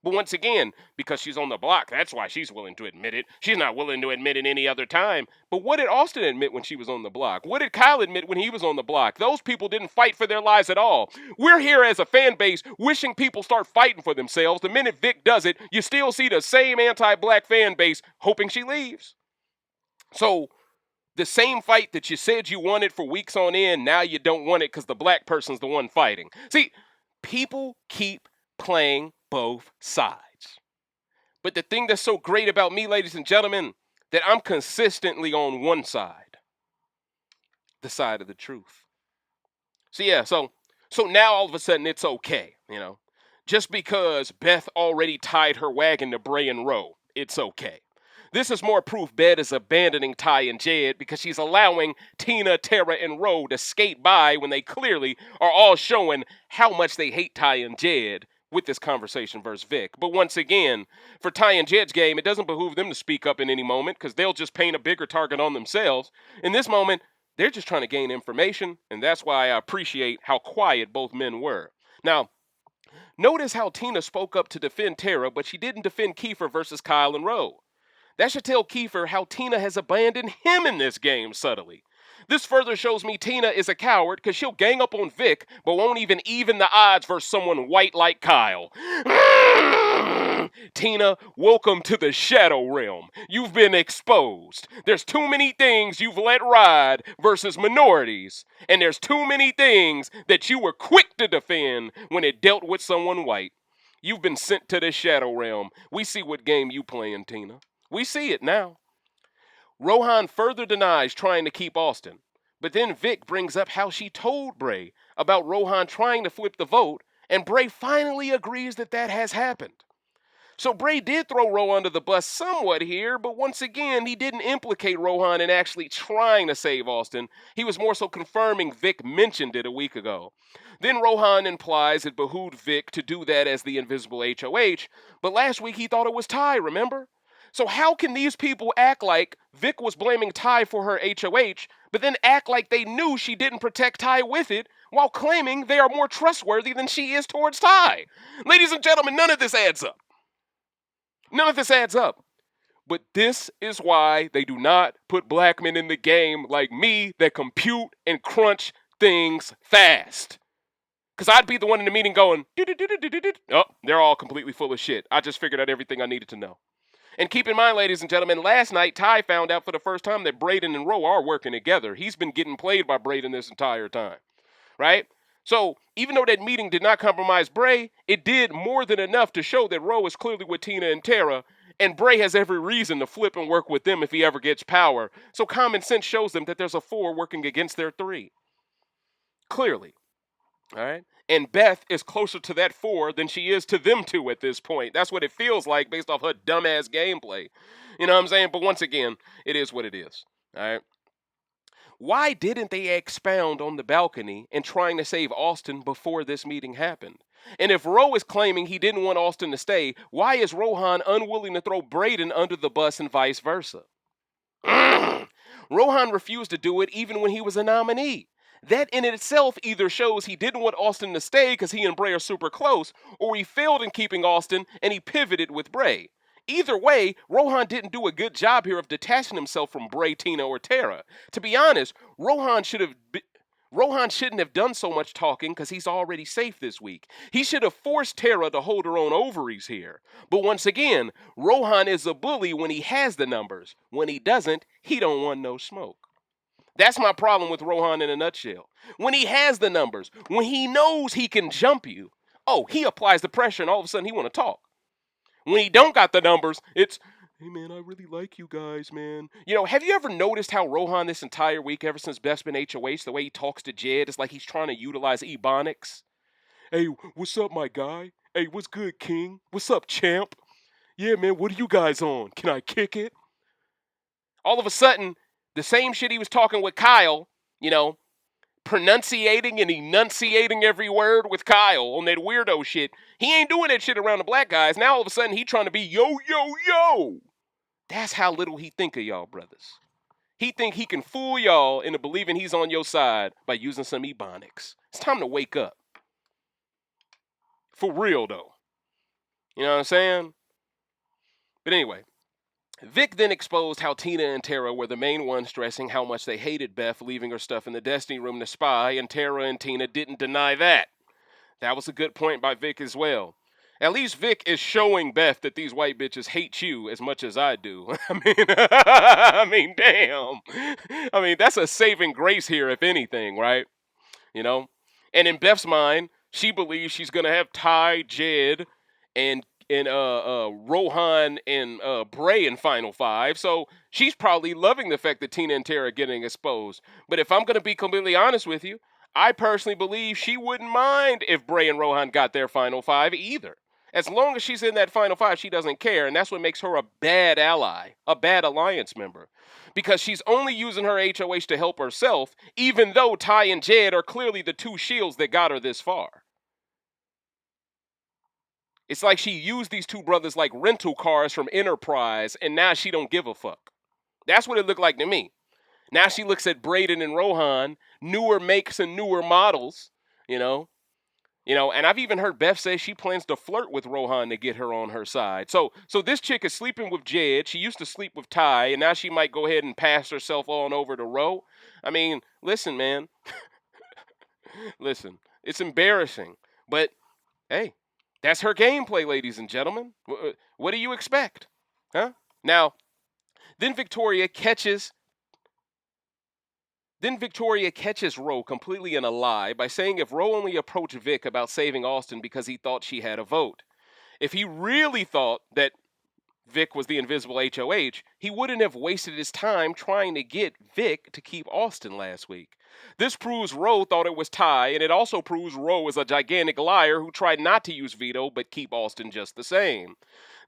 But once again, because she's on the block, that's why she's willing to admit it. She's not willing to admit it any other time. But what did Austin admit when she was on the block? What did Kyle admit when he was on the block? Those people didn't fight for their lives at all. We're here as a fan base wishing people start fighting for themselves. The minute Vic does it, you still see the same anti-black fan base hoping she leaves. So the same fight that you said you wanted for weeks on end, now you don't want it because the black person's the one fighting. See, people keep playing both sides. But the thing that's so great about me, ladies and gentlemen, that I'm consistently on one side, the side of the truth. So yeah, so now all of a sudden it's okay, Just because Beth already tied her wagon to Bray and Roe, it's okay. This is more proof Beth is abandoning Ty and Jed because she's allowing Tina, Tera, and Roe to skate by when they clearly are all showing how much they hate Ty and Jed with this conversation versus Vic. But once again, for Ty and Jed's game, it doesn't behoove them to speak up in any moment because they'll just paint a bigger target on themselves. In this moment, they're just trying to gain information, and that's why I appreciate how quiet both men were. Now, notice how Tina spoke up to defend Tera, but she didn't defend Kiefer versus Kyle and Roe. That should tell Kiefer how Tina has abandoned him in this game subtly. This further shows me Tina is a coward because she'll gang up on Vic, but won't even the odds versus someone white like Kyle. Tina, welcome to the Shadow Realm. You've been exposed. There's too many things you've let ride versus minorities, and there's too many things that you were quick to defend when it dealt with someone white. You've been sent to the Shadow Realm. We see what game you playing, Tina. We see it now. Rohan further denies trying to keep Austin, but then Vic brings up how she told Bray about Rohan trying to flip the vote, and Bray finally agrees that has happened. So Bray did throw Rohan under the bus somewhat here, but once again, he didn't implicate Rohan in actually trying to save Austin. He was more so confirming Vic mentioned it a week ago. Then Rohan implies it behooved Vic to do that as the invisible HOH, but last week he thought it was Ty, remember? So how can these people act like Vic was blaming Ty for her HOH, but then act like they knew she didn't protect Ty with it, while claiming they are more trustworthy than she is towards Ty? Ladies and gentlemen, none of this adds up. None of this adds up. But this is why they do not put black men in the game like me that compute and crunch things fast. Because I'd be the one in the meeting going, oh, they're all completely full of shit. I just figured out everything I needed to know. And keep in mind, ladies and gentlemen, last night, Ty found out for the first time that Breydon and Roe are working together. He's been getting played by Breydon this entire time, right? So even though that meeting did not compromise Bray, it did more than enough to show that Roe is clearly with Tina and Tera, and Bray has every reason to flip and work with them if he ever gets power. So common sense shows them that there's a 4 working against their 3. Clearly. All right? And Beth is closer to that 4 than she is to them 2 at this point. That's what it feels like based off her dumbass gameplay. You know what I'm saying? But once again, it is what it is. All right? Why didn't they expound on the balcony and trying to save Austin before this meeting happened? And if Roe is claiming he didn't want Austin to stay, why is Rohan unwilling to throw Breydon under the bus and vice versa? Rohan refused to do it even when he was a nominee. That in itself either shows he didn't want Austin to stay because he and Bray are super close, or he failed in keeping Austin and he pivoted with Bray. Either way, Rohan didn't do a good job here of detaching himself from Bray, Tina, or Tera. To be honest, Rohan shouldn't have done so much talking because he's already safe this week. He should have forced Tera to hold her own ovaries here. But once again, Rohan is a bully when he has the numbers. When he doesn't, he don't want no smoke. That's my problem with Rohan in a nutshell. When he has the numbers, when he knows he can jump you, he applies the pressure and all of a sudden he want to talk. When he don't got the numbers, it's, hey man, I really like you guys, man. Have you ever noticed how Rohan this entire week, ever since Beth's been HOH, the way he talks to Jed, it's like he's trying to utilize ebonics? Hey, what's up, my guy? Hey, what's good, King? What's up, champ? Yeah, man, what are you guys on? Can I kick it? All of a sudden, the same shit he was talking with Kyle, pronunciating and enunciating every word with Kyle on that weirdo shit. He ain't doing that shit around the black guys. Now all of a sudden he trying to be yo, yo, yo. That's how little he think of y'all, brothers. He think he can fool y'all into believing he's on your side by using some ebonics. It's time to wake up. For real, though. You know what I'm saying? But anyway, Vic then exposed how Tina and Tera were the main ones stressing how much they hated Beth leaving her stuff in the Destiny room to spy, and Tera and Tina didn't deny that. That was a good point by Vic as well. At least Vic is showing Beth that these white bitches hate you as much as I do. Damn. That's a saving grace here, if anything, right? And in Beth's mind, she believes she's going to have Ty, Jed, and Rohan and Bray in Final Five. So she's probably loving the fact that Tina and Tera are getting exposed. But if I'm going to be completely honest with you, I personally believe she wouldn't mind if Bray and Rohan got their Final Five either. As long as she's in that Final Five, she doesn't care, and that's what makes her a bad ally, a bad alliance member. Because she's only using her HOH to help herself, even though Ty and Jed are clearly the two shields that got her this far. It's like she used these two brothers like rental cars from Enterprise, and now she don't give a fuck. That's what it looked like to me. Now she looks at Breydon and Rohan, newer makes and newer models, you know. And I've even heard Beth say she plans to flirt with Rohan to get her on her side. So this chick is sleeping with Jed. She used to sleep with Ty, and now she might go ahead and pass herself on over to Ro. I mean, listen, man. Listen, it's embarrassing. But, hey, that's her gameplay, ladies and gentlemen. What do you expect? Huh? Now, then Victoria catches Ro completely in a lie by saying if Ro only approached Vic about saving Austin because he thought she had a vote. If he really thought that Vic was the invisible HOH, he wouldn't have wasted his time trying to get Vic to keep Austin last week. This proves Ro thought it was Ty, and it also proves Ro is a gigantic liar who tried not to use veto but keep Austin just the same.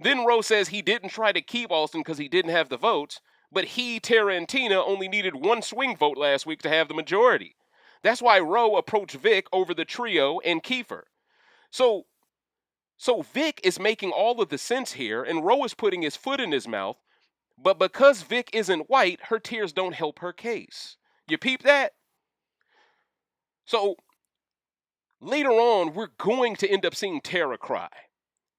Then Ro says he didn't try to keep Austin because he didn't have the votes, but he, Tera, and Tina only needed one swing vote last week to have the majority. That's why Ro approached Vic over the trio and Kiefer. So Vic is making all of the sense here, and Ro is putting his foot in his mouth, but because Vic isn't white, her tears don't help her case. You peep that? So later on, we're going to end up seeing Tera cry.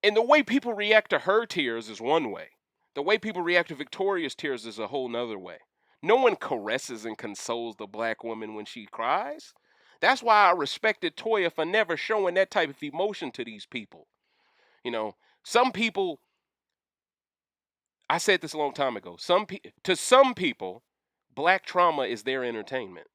And the way people react to her tears is one way. The way people react to Victoria's tears is a whole nother way. No one caresses and consoles the black woman when she cries. That's why I respected Toya for never showing that type of emotion to these people. Some people, I said this a long time ago, to some people, black trauma is their entertainment.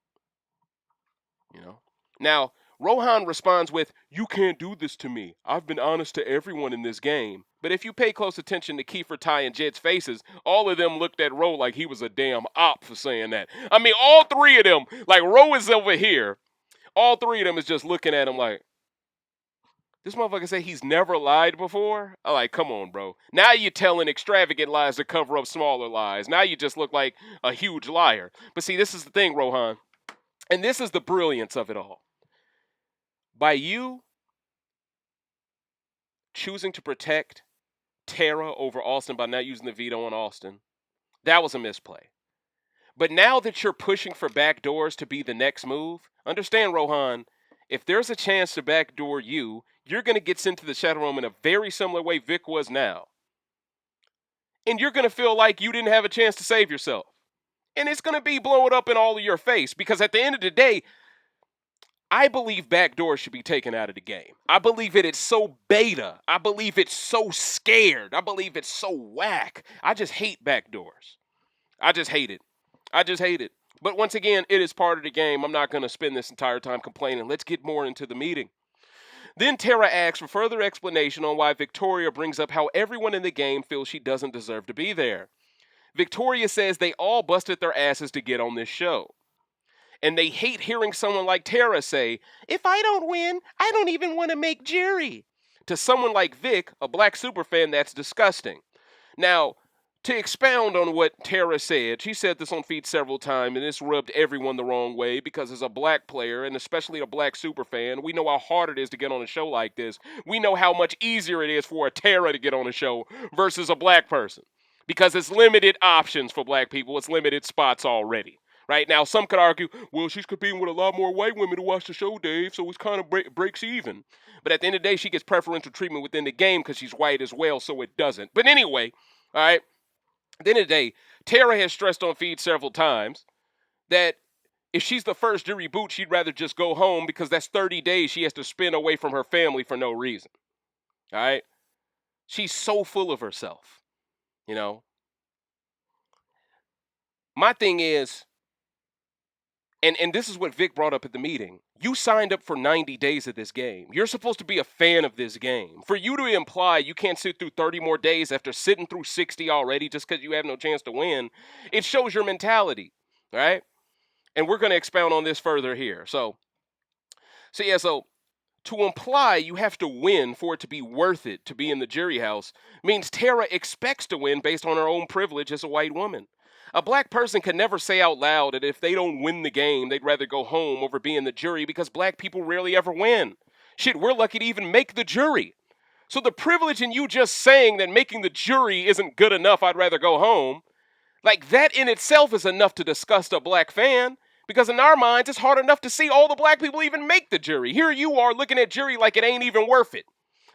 Now, Rohan responds with, "You can't do this to me. I've been honest to everyone in this game." But if you pay close attention to Kiefer, Ty, and Jed's faces, all of them looked at Ro like he was a damn op for saying that. I mean, all three of them, like Ro is over here, all three of them is just looking at him like, this motherfucker say he's never lied before? I'm like, come on, bro. Now you're telling extravagant lies to cover up smaller lies. Now you just look like a huge liar. But see, this is the thing, Rohan, and this is the brilliance of it all. By you choosing to protect Tera over Austin by not using the veto on Austin, that was a misplay. But now that you're pushing for backdoors to be the next move, understand, Rohan, if there's a chance to backdoor you, you're going to get sent to the shadow room in a very similar way Vic was now. And you're going to feel like you didn't have a chance to save yourself. And it's going to be blowing up in all of your face because at the end of the day, I believe backdoor should be taken out of the game. I believe it's so beta. I believe it's so scared. I believe it's so whack. I just hate backdoors. I just hate it. But once again, it is part of the game. I'm not going to spend this entire time complaining. Let's get more into the meeting. Then Tera asks for further explanation on why Victoria brings up how everyone in the game feels she doesn't deserve to be there. Victoria says they all busted their asses to get on this show. And they hate hearing someone like Tera say, "If I don't win, I don't even want to make jury." To someone like Vic, a black superfan, that's disgusting. Now, to expound on what Tera said, she said this on feed several times, and this rubbed everyone the wrong way because as a black player, and especially a black superfan, we know how hard it is to get on a show like this. We know how much easier it is for a Tera to get on a show versus a black person. Because it's limited options for black people. It's limited spots already. Right now, some could argue, well, she's competing with a lot more white women who watch the show, Dave, so it's kind of breaks even. But at the end of the day, she gets preferential treatment within the game because she's white as well, so it doesn't. But anyway, all right, at the end of the day, Tera has stressed on feed several times that if she's the first to reboot, she'd rather just go home because that's 30 days she has to spend away from her family for no reason. All right? She's so full of herself, you know? My thing is, And this is what Vic brought up at the meeting. You signed up for 90 days of this game. You're supposed to be a fan of this game. For you to imply you can't sit through 30 more days after sitting through 60 already just because you have no chance to win, it shows your mentality, right? And we're going to expound on this further here. So to imply you have to win for it to be worth it to be in the jury house means Tera expects to win based on her own privilege as a white woman. A black person can never say out loud that if they don't win the game, they'd rather go home over being the jury because black people rarely ever win. Shit, we're lucky to even make the jury. So the privilege in you just saying that making the jury isn't good enough, I'd rather go home, like that in itself is enough to disgust a black fan. Because in our minds, it's hard enough to see all the black people even make the jury. Here you are looking at jury like it ain't even worth it.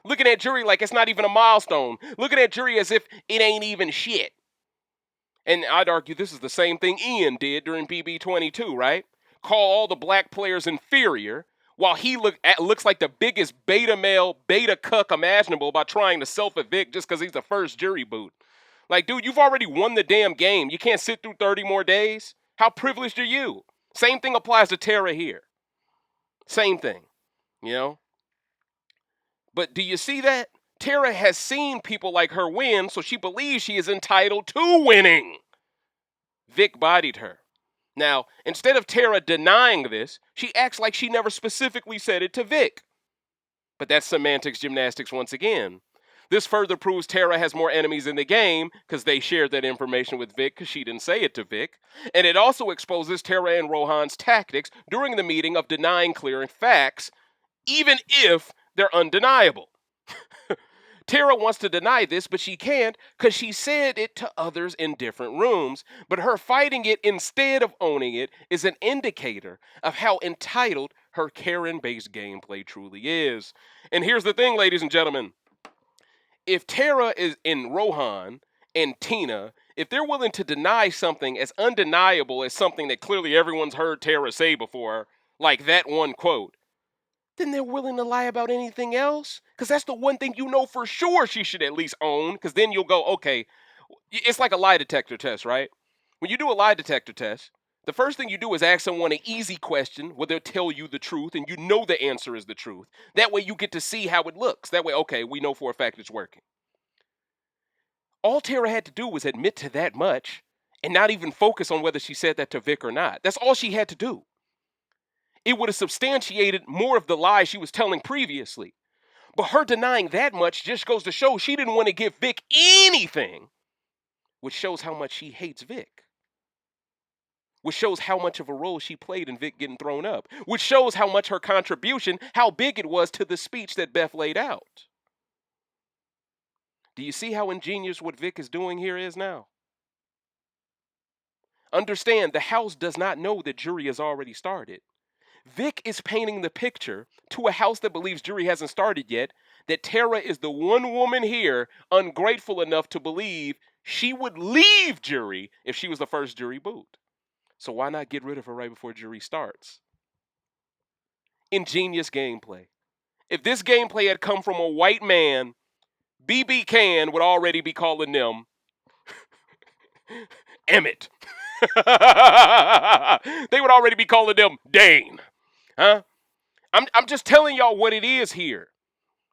Looking at jury like it's not even a milestone. Looking at jury as if it ain't even shit. And I'd argue this is the same thing Ian did during BB22, right? Call all the black players inferior while he looks like the biggest beta male, beta cuck imaginable by trying to self-evict just because he's the first jury boot. Like, dude, you've already won the damn game. You can't sit through 30 more days? How privileged are you? Same thing applies to Tera here. Same thing, you know? But do you see that? Tera has seen people like her win, so she believes she is entitled to winning. Vic bodied her. Now, instead of Tera denying this, she acts like she never specifically said it to Vic. But that's semantics gymnastics once again. This further proves Tera has more enemies in the game because they shared that information with Vic because she didn't say it to Vic. And it also exposes Tera and Rohan's tactics during the meeting of denying clear facts, even if they're undeniable. Tera wants to deny this, but she can't because she said it to others in different rooms. But her fighting it instead of owning it is an indicator of how entitled her Karen-based gameplay truly is. And here's the thing, ladies and gentlemen. If Tera is in Rohan and Tina, if they're willing to deny something as undeniable as something that clearly everyone's heard Tera say before, like that one quote, then they're willing to lie about anything else. Because that's the one thing you know for sure she should at least own. Because then you'll go, okay, it's like a lie detector test, right? When you do a lie detector test, the first thing you do is ask someone an easy question where they'll tell you the truth and you know the answer is the truth. That way you get to see how it looks. That way, okay, we know for a fact it's working. All Tera had to do was admit to that much and not even focus on whether she said that to Vic or not. That's all she had to do. It would have substantiated more of the lie she was telling previously. But her denying that much just goes to show she didn't want to give Vic anything, which shows how much she hates Vic. Which shows how much of a role she played in Vic getting thrown up. Which shows how much her contribution, how big it was to the speech that Beth laid out. Do you see how ingenious what Vic is doing here is now? Understand, the house does not know that jury has already started. Vic is painting the picture to a house that believes jury hasn't started yet, that Tera is the one woman here ungrateful enough to believe she would leave jury if she was the first jury boot. So why not get rid of her right before jury starts? Ingenious gameplay. If this gameplay had come from a white man, BBCAN would already be calling them Emmett. They would already be calling them Dane. Huh? I'm just telling y'all what it is here,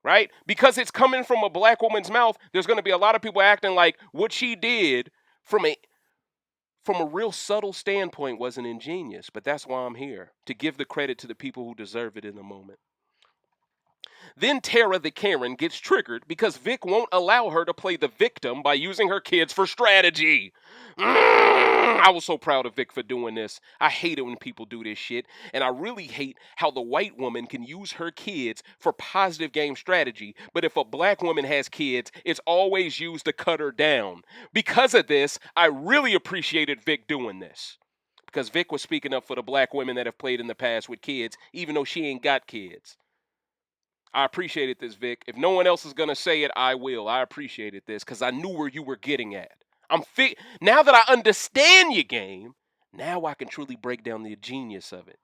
right? Because it's coming from a black woman's mouth, there's going to be a lot of people acting like what she did from a real subtle standpoint wasn't ingenious. But that's why I'm here, to give the credit to the people who deserve it in the moment. Then Tera the Karen gets triggered because Vic won't allow her to play the victim by using her kids for strategy. I was so proud of Vic for doing this. I hate it when people do this shit. And I really hate how the white woman can use her kids for positive game strategy. But if a black woman has kids, it's always used to cut her down. Because of this, I really appreciated Vic doing this. Because Vic was speaking up for the black women that have played in the past with kids, even though she ain't got kids. I appreciated this, Vic. If no one else is going to say it, I will. I appreciated this because I knew where you were getting at. Now that I understand your game, now I can truly break down the genius of it.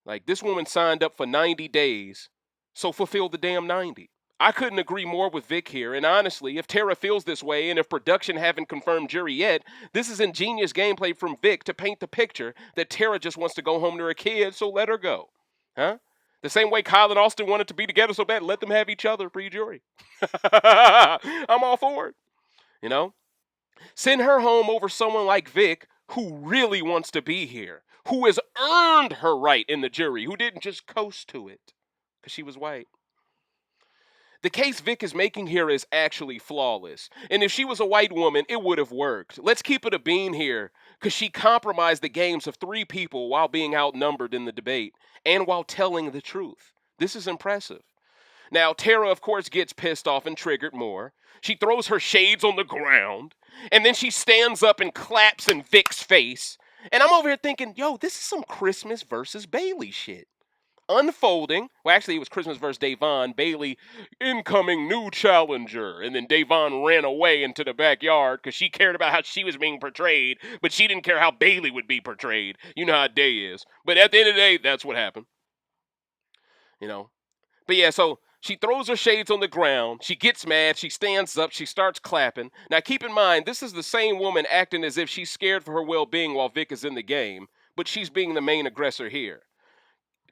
Like, this woman signed up for 90 days, so fulfill the damn 90. I couldn't agree more with Vic here, and honestly, if Tera feels this way and if production haven't confirmed jury yet, this is ingenious gameplay from Vic to paint the picture that Tera just wants to go home to her kids, so let her go. Huh? The same way Kyle and Austin wanted to be together so bad, let them have each other pre-jury. I'm all for it. You know? Send her home over someone like Vic who really wants to be here, who has earned her right in the jury, who didn't just coast to it because she was white. The case Vic is making here is actually flawless. And if she was a white woman, it would have worked. Let's keep it a bean here, because she compromised the games of 3 people while being outnumbered in the debate and while telling the truth. This is impressive. Now, Tera, of course, gets pissed off and triggered more. She throws her shades on the ground, and then she stands up and claps in Vic's face. And I'm over here thinking, yo, this is some Christmas versus Bailey shit. Unfolding. Well, actually, it was Christmas versus Davon. Bailey, incoming new challenger. And then Davon ran away into the backyard because she cared about how she was being portrayed, but she didn't care how Bailey would be portrayed. You know how Day is. But at the end of the day, that's what happened. You know? But yeah, so she throws her shades on the ground. She gets mad. She stands up. She starts clapping. Now, keep in mind, this is the same woman acting as if she's scared for her well-being while Vic is in the game, but she's being the main aggressor here.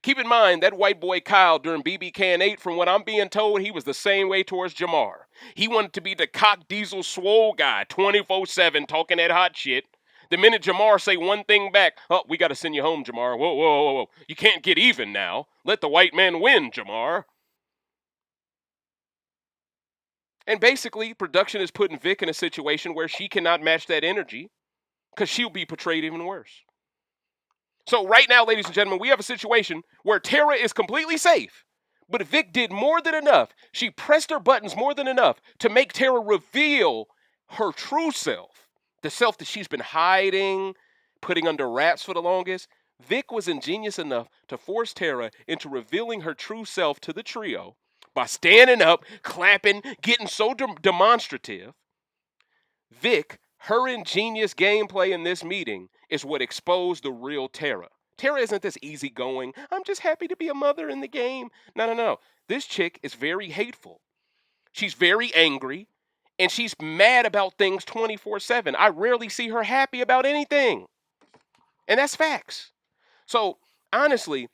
Keep in mind, that white boy Kyle during BBCAN9, from what I'm being told, he was the same way towards Jamar. He wanted to be the cock diesel swole guy, 24/7, talking that hot shit. The minute Jamar say one thing back, oh, we got to send you home, Jamar. Whoa, whoa, whoa, whoa. You can't get even now. Let the white man win, Jamar. And basically, production is putting Vic in a situation where she cannot match that energy because she'll be portrayed even worse. So right now, ladies and gentlemen, we have a situation where Tera is completely safe, but Vic did more than enough. She pressed her buttons more than enough to make Tera reveal her true self, the self that she's been hiding, putting under wraps for the longest. Vic was ingenious enough to force Tera into revealing her true self to the trio by standing up, clapping, getting so demonstrative. Vic, her ingenious gameplay in this meeting is what exposed the real Tera. Tera isn't this easygoing, I'm just happy to be a mother in the game. No. This chick is very hateful. She's very angry, and she's mad about things 24/7. I rarely see her happy about anything. And that's facts. So, honestly,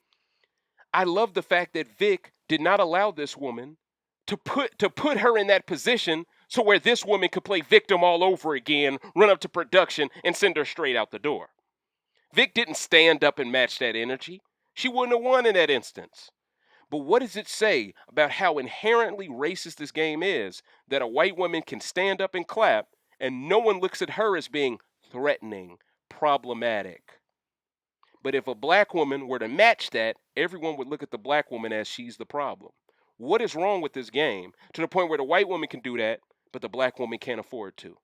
I love the fact that Vic did not allow this woman to put her in that position so where this woman could play victim all over again, run up to production, and send her straight out the door. Vic didn't stand up and match that energy. She wouldn't have won in that instance. But what does it say about how inherently racist this game is that a white woman can stand up and clap and no one looks at her as being threatening, problematic? But if a black woman were to match that, everyone would look at the black woman as she's the problem. What is wrong with this game to the point where the white woman can do that, but the black woman can't afford to?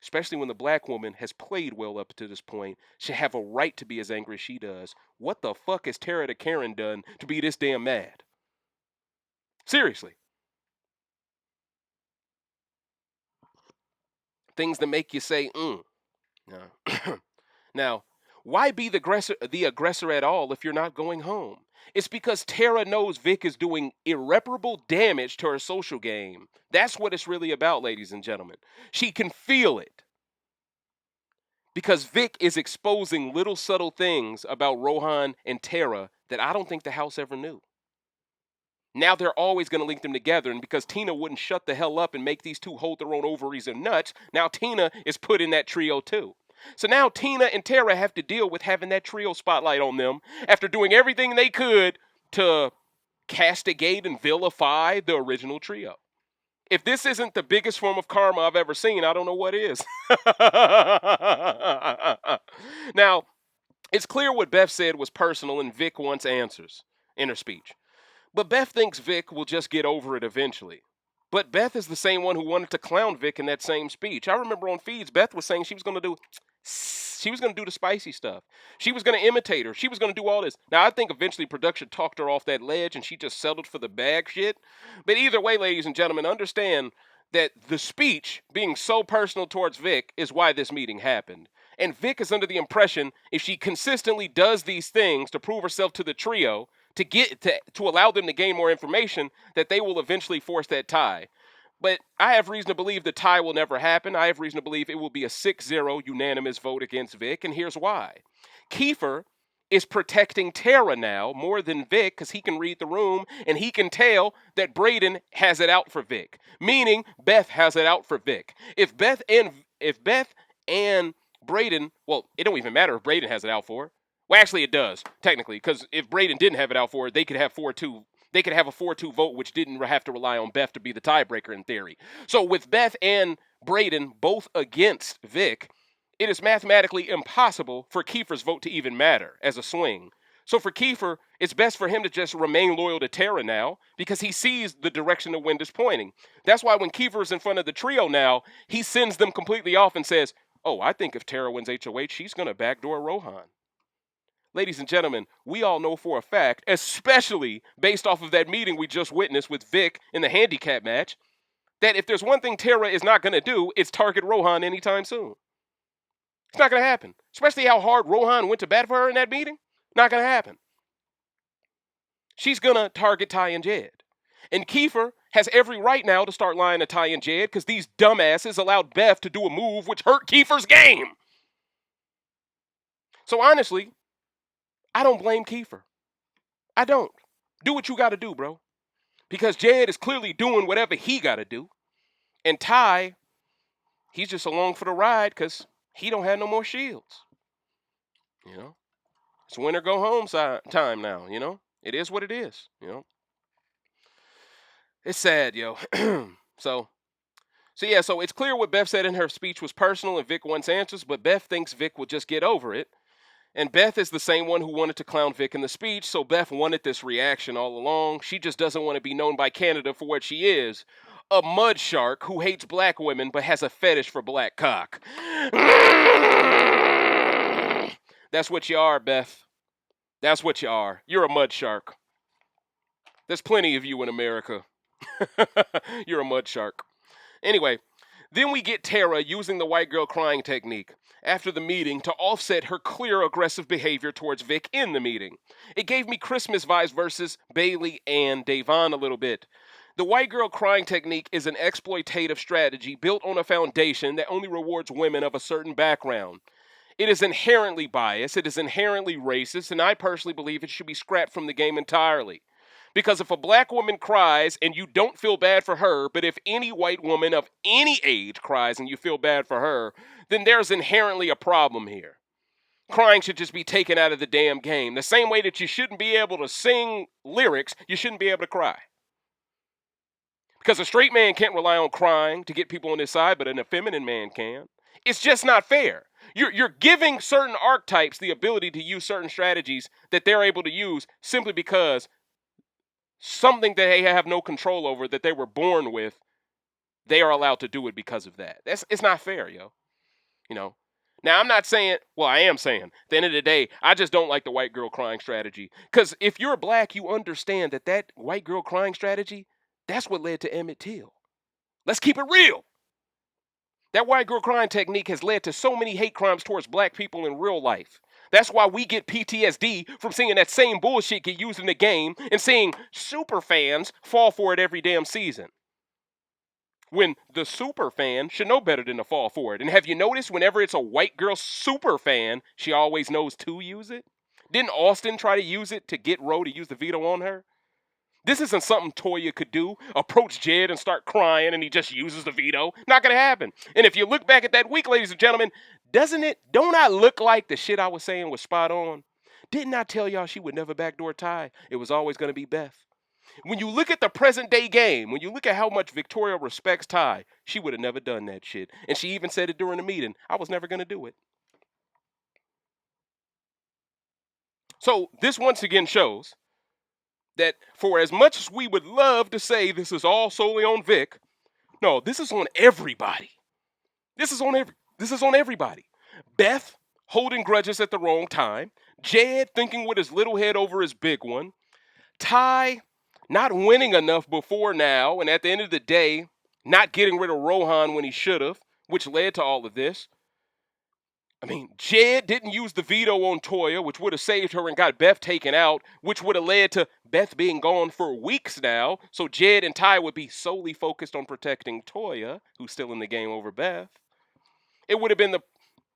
Especially when the black woman has played well up to this point, should have a right to be as angry as she does. What the fuck has Tera the Karen done to be this damn mad? Seriously. Things that make you say, Now, why be the aggressor at all if you're not going home? It's because Tera knows Vic is doing irreparable damage to her social game. That's what it's really about, ladies and gentlemen. She can feel it. Because Vic is exposing little subtle things about Rohan and Tera that I don't think the house ever knew. Now they're always going to link them together, and because Tina wouldn't shut the hell up and make these two hold their own ovaries and nuts, now Tina is put in that trio too. So now Tina and Tera have to deal with having that trio spotlight on them after doing everything they could to castigate and vilify the original trio. If this isn't the biggest form of karma I've ever seen, I don't know what is. Now, it's clear what Beth said was personal and Vic wants answers in her speech. But Beth thinks Vic will just get over it eventually. But Beth is the same one who wanted to clown Vic in that same speech. I remember on feeds, Beth was saying she was going to do the spicy stuff. She was going to imitate her. She was going to do all this. Now, I think eventually production talked her off that ledge and she just settled for the bag shit. But either way, ladies and gentlemen, understand that the speech being so personal towards Vic is why this meeting happened. And Vic is under the impression if she consistently does these things to prove herself to the trio, to allow them to gain more information that they will eventually force that tie. But I have reason to believe the tie will never happen. I have reason to believe it will be a 6-0 unanimous vote against Vic, and here's why. Kiefer is protecting Tera now more than Vic because he can read the room and he can tell that Breydon has it out for Vic, meaning Beth has it out for Vic. If Beth and Breydon, well, it don't even matter if Breydon has it out for her. Well, actually, it does technically, because if Breydon didn't have it out for her, they could have 4-2. They could have a 4-2 vote, which didn't have to rely on Beth to be the tiebreaker in theory. So with Beth and Breydon both against Vic, it is mathematically impossible for Kiefer's vote to even matter as a swing. So for Kiefer, it's best for him to just remain loyal to Tera now because he sees the direction the wind is pointing. That's why when Kiefer is in front of the trio now, he sends them completely off and says, oh, I think if Tera wins HOH, she's going to backdoor Rohan. Ladies and gentlemen, we all know for a fact, especially based off of that meeting we just witnessed with Vic in the handicap match, that if there's one thing Tera is not going to do, it's target Rohan anytime soon. It's not going to happen. Especially how hard Rohan went to bat for her in that meeting. Not going to happen. She's going to target Ty and Jed. And Kiefer has every right now to start lying to Ty and Jed because these dumbasses allowed Beth to do a move which hurt Kiefer's game. So honestly, I don't blame Kiefer. I don't. Do what you got to do, bro. Because Jed is clearly doing whatever he got to do. And Ty, he's just along for the ride because he don't have no more shields. You know? It's win or go home time now, you know? It is what it is, you know? It's sad, yo. So it's clear what Beth said in her speech was personal and Vic wants answers, but Beth thinks Vic will just get over it. And Beth is the same one who wanted to clown Vic in the speech, so Beth wanted this reaction all along. She just doesn't want to be known by Canada for what she is. A mud shark who hates black women but has a fetish for black cock. That's what you are, Beth. That's what you are. You're a mud shark. There's plenty of you in America. You're a mud shark. Anyway, then we get Tera using the white girl crying technique after the meeting to offset her clear aggressive behavior towards Vic in the meeting. It gave me Christmas vibes versus Bailey and Davon a little bit. The white girl crying technique is an exploitative strategy built on a foundation that only rewards women of a certain background. It is inherently biased, it is inherently racist, and I personally believe it should be scrapped from the game entirely. Because if a black woman cries and you don't feel bad for her, but if any white woman of any age cries and you feel bad for her, then there's inherently a problem here. Crying should just be taken out of the damn game. The same way that you shouldn't be able to sing lyrics, you shouldn't be able to cry. Because a straight man can't rely on crying to get people on his side, but an effeminate man can. It's just not fair. You're giving certain archetypes the ability to use certain strategies that they're able to use simply because something that they have no control over that they were born with, they are allowed to do it because of that. It's not fair, yo. You know. Now, I'm not saying, well, I am saying, at the end of the day, I just don't like the white girl crying strategy. Because if you're black, you understand that white girl crying strategy, that's what led to Emmett Till. Let's keep it real. That white girl crying technique has led to so many hate crimes towards black people in real life. That's why we get PTSD from seeing that same bullshit get used in the game and seeing super fans fall for it every damn season. When the super fan should know better than to fall for it. And have you noticed whenever it's a white girl super fan, she always knows to use it? Didn't Austin try to use it to get Roe to use the veto on her? This isn't something Toya could do, approach Jed and start crying and he just uses the veto. Not going to happen. And if you look back at that week, ladies and gentlemen, don't I look like the shit I was saying was spot on? Didn't I tell y'all she would never backdoor Ty? It was always going to be Beth. When you look at the present day game, when you look at how much Victoria respects Ty, she would have never done that shit. And she even said it during the meeting. I was never going to do it. So this once again shows that for as much as we would love to say this is all solely on Vic, no, this is on everybody. This is on everybody. Beth holding grudges at the wrong time. Jed thinking with his little head over his big one. Ty not winning enough before now, and at the end of the day, not getting rid of Rohan when he should have, which led to all of this. I mean, Jed didn't use the veto on Toya, which would have saved her and got Beth taken out, which would have led to Beth being gone for weeks now. So Jed and Ty would be solely focused on protecting Toya, who's still in the game over Beth. It would have been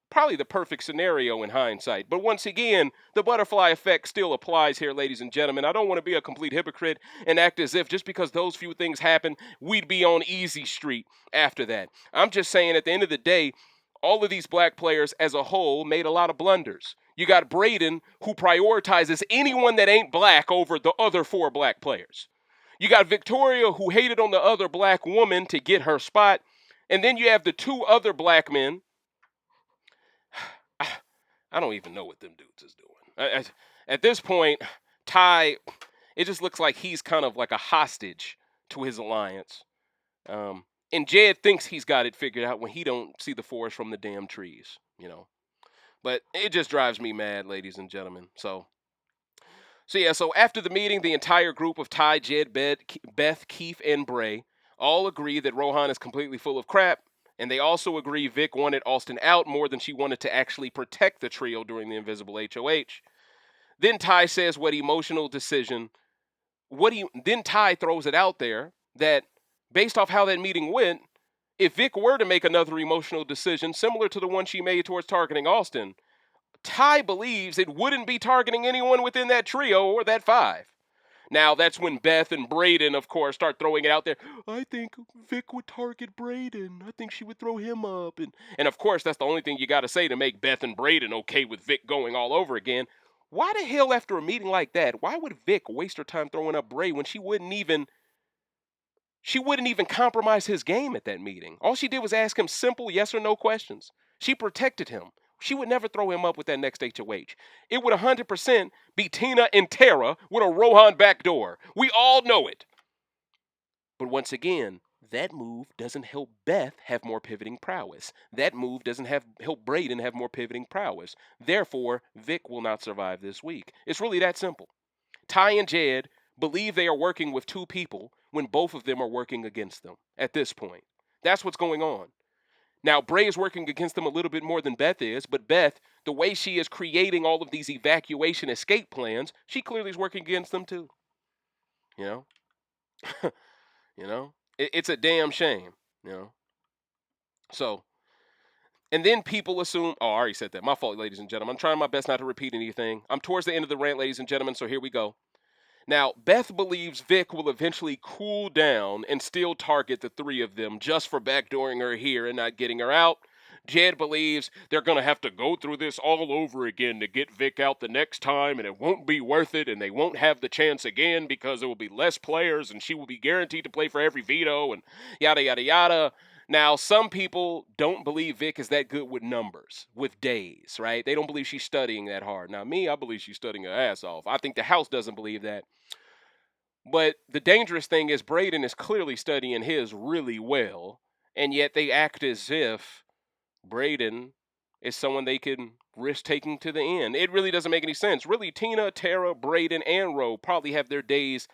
probably the perfect scenario in hindsight. But once again, the butterfly effect still applies here, ladies and gentlemen. I don't want to be a complete hypocrite and act as if just because those few things happen, we'd be on easy street after that. I'm just saying at the end of the day, all of these black players as a whole made a lot of blunders. You got Breydon, who prioritizes anyone that ain't black over the other 4 black players. You got Victoria, who hated on the other black woman to get her spot. And then you have the 2 other black men. I don't even know what them dudes is doing. At this point, Ty, it just looks like he's kind of like a hostage to his alliance. And Jed thinks he's got it figured out when he don't see the forest from the damn trees, you know. But it just drives me mad, ladies and gentlemen. So after the meeting, the entire group of Ty, Jed, Beth, Keith, and Bray all agree that Rohan is completely full of crap. And they also agree Vic wanted Austin out more than she wanted to actually protect the trio during the invisible HOH. Then Ty says then Ty throws it out there that based off how that meeting went, if Vic were to make another emotional decision similar to the one she made towards targeting Austin, Ty believes it wouldn't be targeting anyone within that trio or that 5. Now, that's when Beth and Breydon, of course, start throwing it out there. I think Vic would target Breydon. I think she would throw him up. And of course, that's the only thing you got to say to make Beth and Breydon okay with Vic going all over again. Why the hell, after a meeting like that, why would Vic waste her time throwing up Bray when she wouldn't even compromise his game at that meeting? All she did was ask him simple yes or no questions. She protected him. She would never throw him up with that next HOH. It would 100% be Tina and Tera with a Rohan backdoor. We all know it. But once again, that move doesn't help Beth have more pivoting prowess. That move doesn't help Breydon have more pivoting prowess. Therefore, Vic will not survive this week. It's really that simple. Ty and Jed believe they are working with 2 people when both of them are working against them at this point. That's what's going on. Now, Bray is working against them a little bit more than Beth is, but Beth, the way she is creating all of these evacuation escape plans, she clearly is working against them too. You know? It's a damn shame, you know? So, and then people assume, I already said that. My fault, ladies and gentlemen. I'm trying my best not to repeat anything. I'm towards the end of the rant, ladies and gentlemen, so here we go. Now, Beth believes Vic will eventually cool down and still target the 3 of them just for backdooring her here and not getting her out. Jed believes they're going to have to go through this all over again to get Vic out the next time, and it won't be worth it, and they won't have the chance again because there will be less players, and she will be guaranteed to play for every veto, and yada, yada, yada. Now, some people don't believe Vic is that good with numbers, with days, right? They don't believe she's studying that hard. Now, me, I believe she's studying her ass off. I think the house doesn't believe that. But the dangerous thing is Breydon is clearly studying his really well, and yet they act as if Breydon is someone they can risk taking to the end. It really doesn't make any sense. Really, Tina, Tera, Breydon, and Ro probably have their days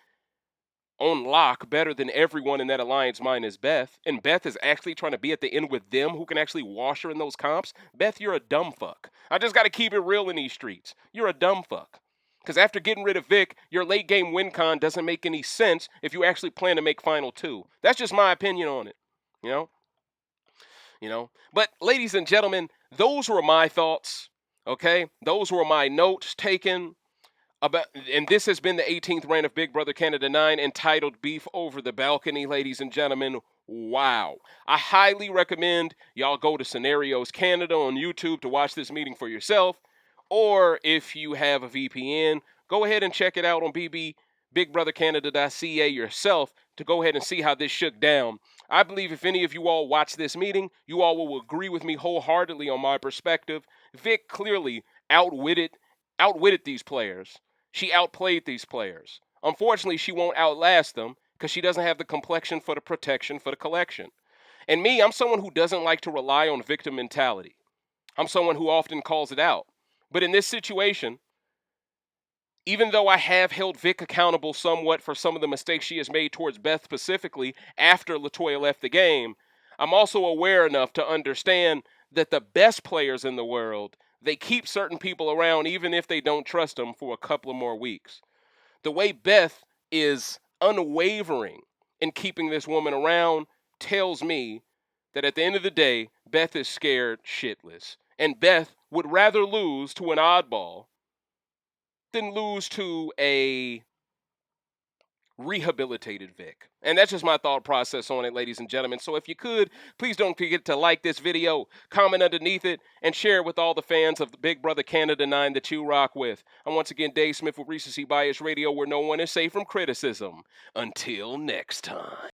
on lock better than everyone in that alliance minus Beth. And Beth is actually trying to be at the end with them who can actually wash her in those comps. Beth, you're a dumb fuck. I just got to keep it real in these streets. You're a dumb fuck. Because after getting rid of Vic, your late game win con doesn't make any sense if you actually plan to make Final 2. That's just my opinion on it. You know? But ladies and gentlemen, those were my thoughts. Okay? Those were my notes taken about, and this has been the 18th rant of Big Brother Canada 9 entitled Beef Over the Balcony, ladies and gentlemen. Wow. I highly recommend y'all go to Scenarios Canada on YouTube to watch this meeting for yourself. Or if you have a VPN, go ahead and check it out on BigBrotherCanada.ca yourself to go ahead and see how this shook down. I believe if any of you all watch this meeting, you all will agree with me wholeheartedly on my perspective. Vic clearly outwitted these players. She outplayed these players. Unfortunately, she won't outlast them because she doesn't have the complexion for the protection for the collection. And me, I'm someone who doesn't like to rely on victim mentality. I'm someone who often calls it out. But in this situation, even though I have held Vic accountable somewhat for some of the mistakes she has made towards Beth specifically after Latoya left the game, I'm also aware enough to understand that the best players in the world, they keep certain people around even if they don't trust them for a couple of more weeks. The way Beth is unwavering in keeping this woman around tells me that at the end of the day, Beth is scared shitless. And Beth would rather lose to an oddball than lose to a rehabilitated Vic. And that's just my thought process on it, ladies and gentlemen. So if you could, please don't forget to like this video, comment underneath it, and share it with all the fans of the Big Brother Canada 9 that you rock with. I'm once again Dave Smith with Recency Bias Radio, where no one is safe from criticism. Until next time.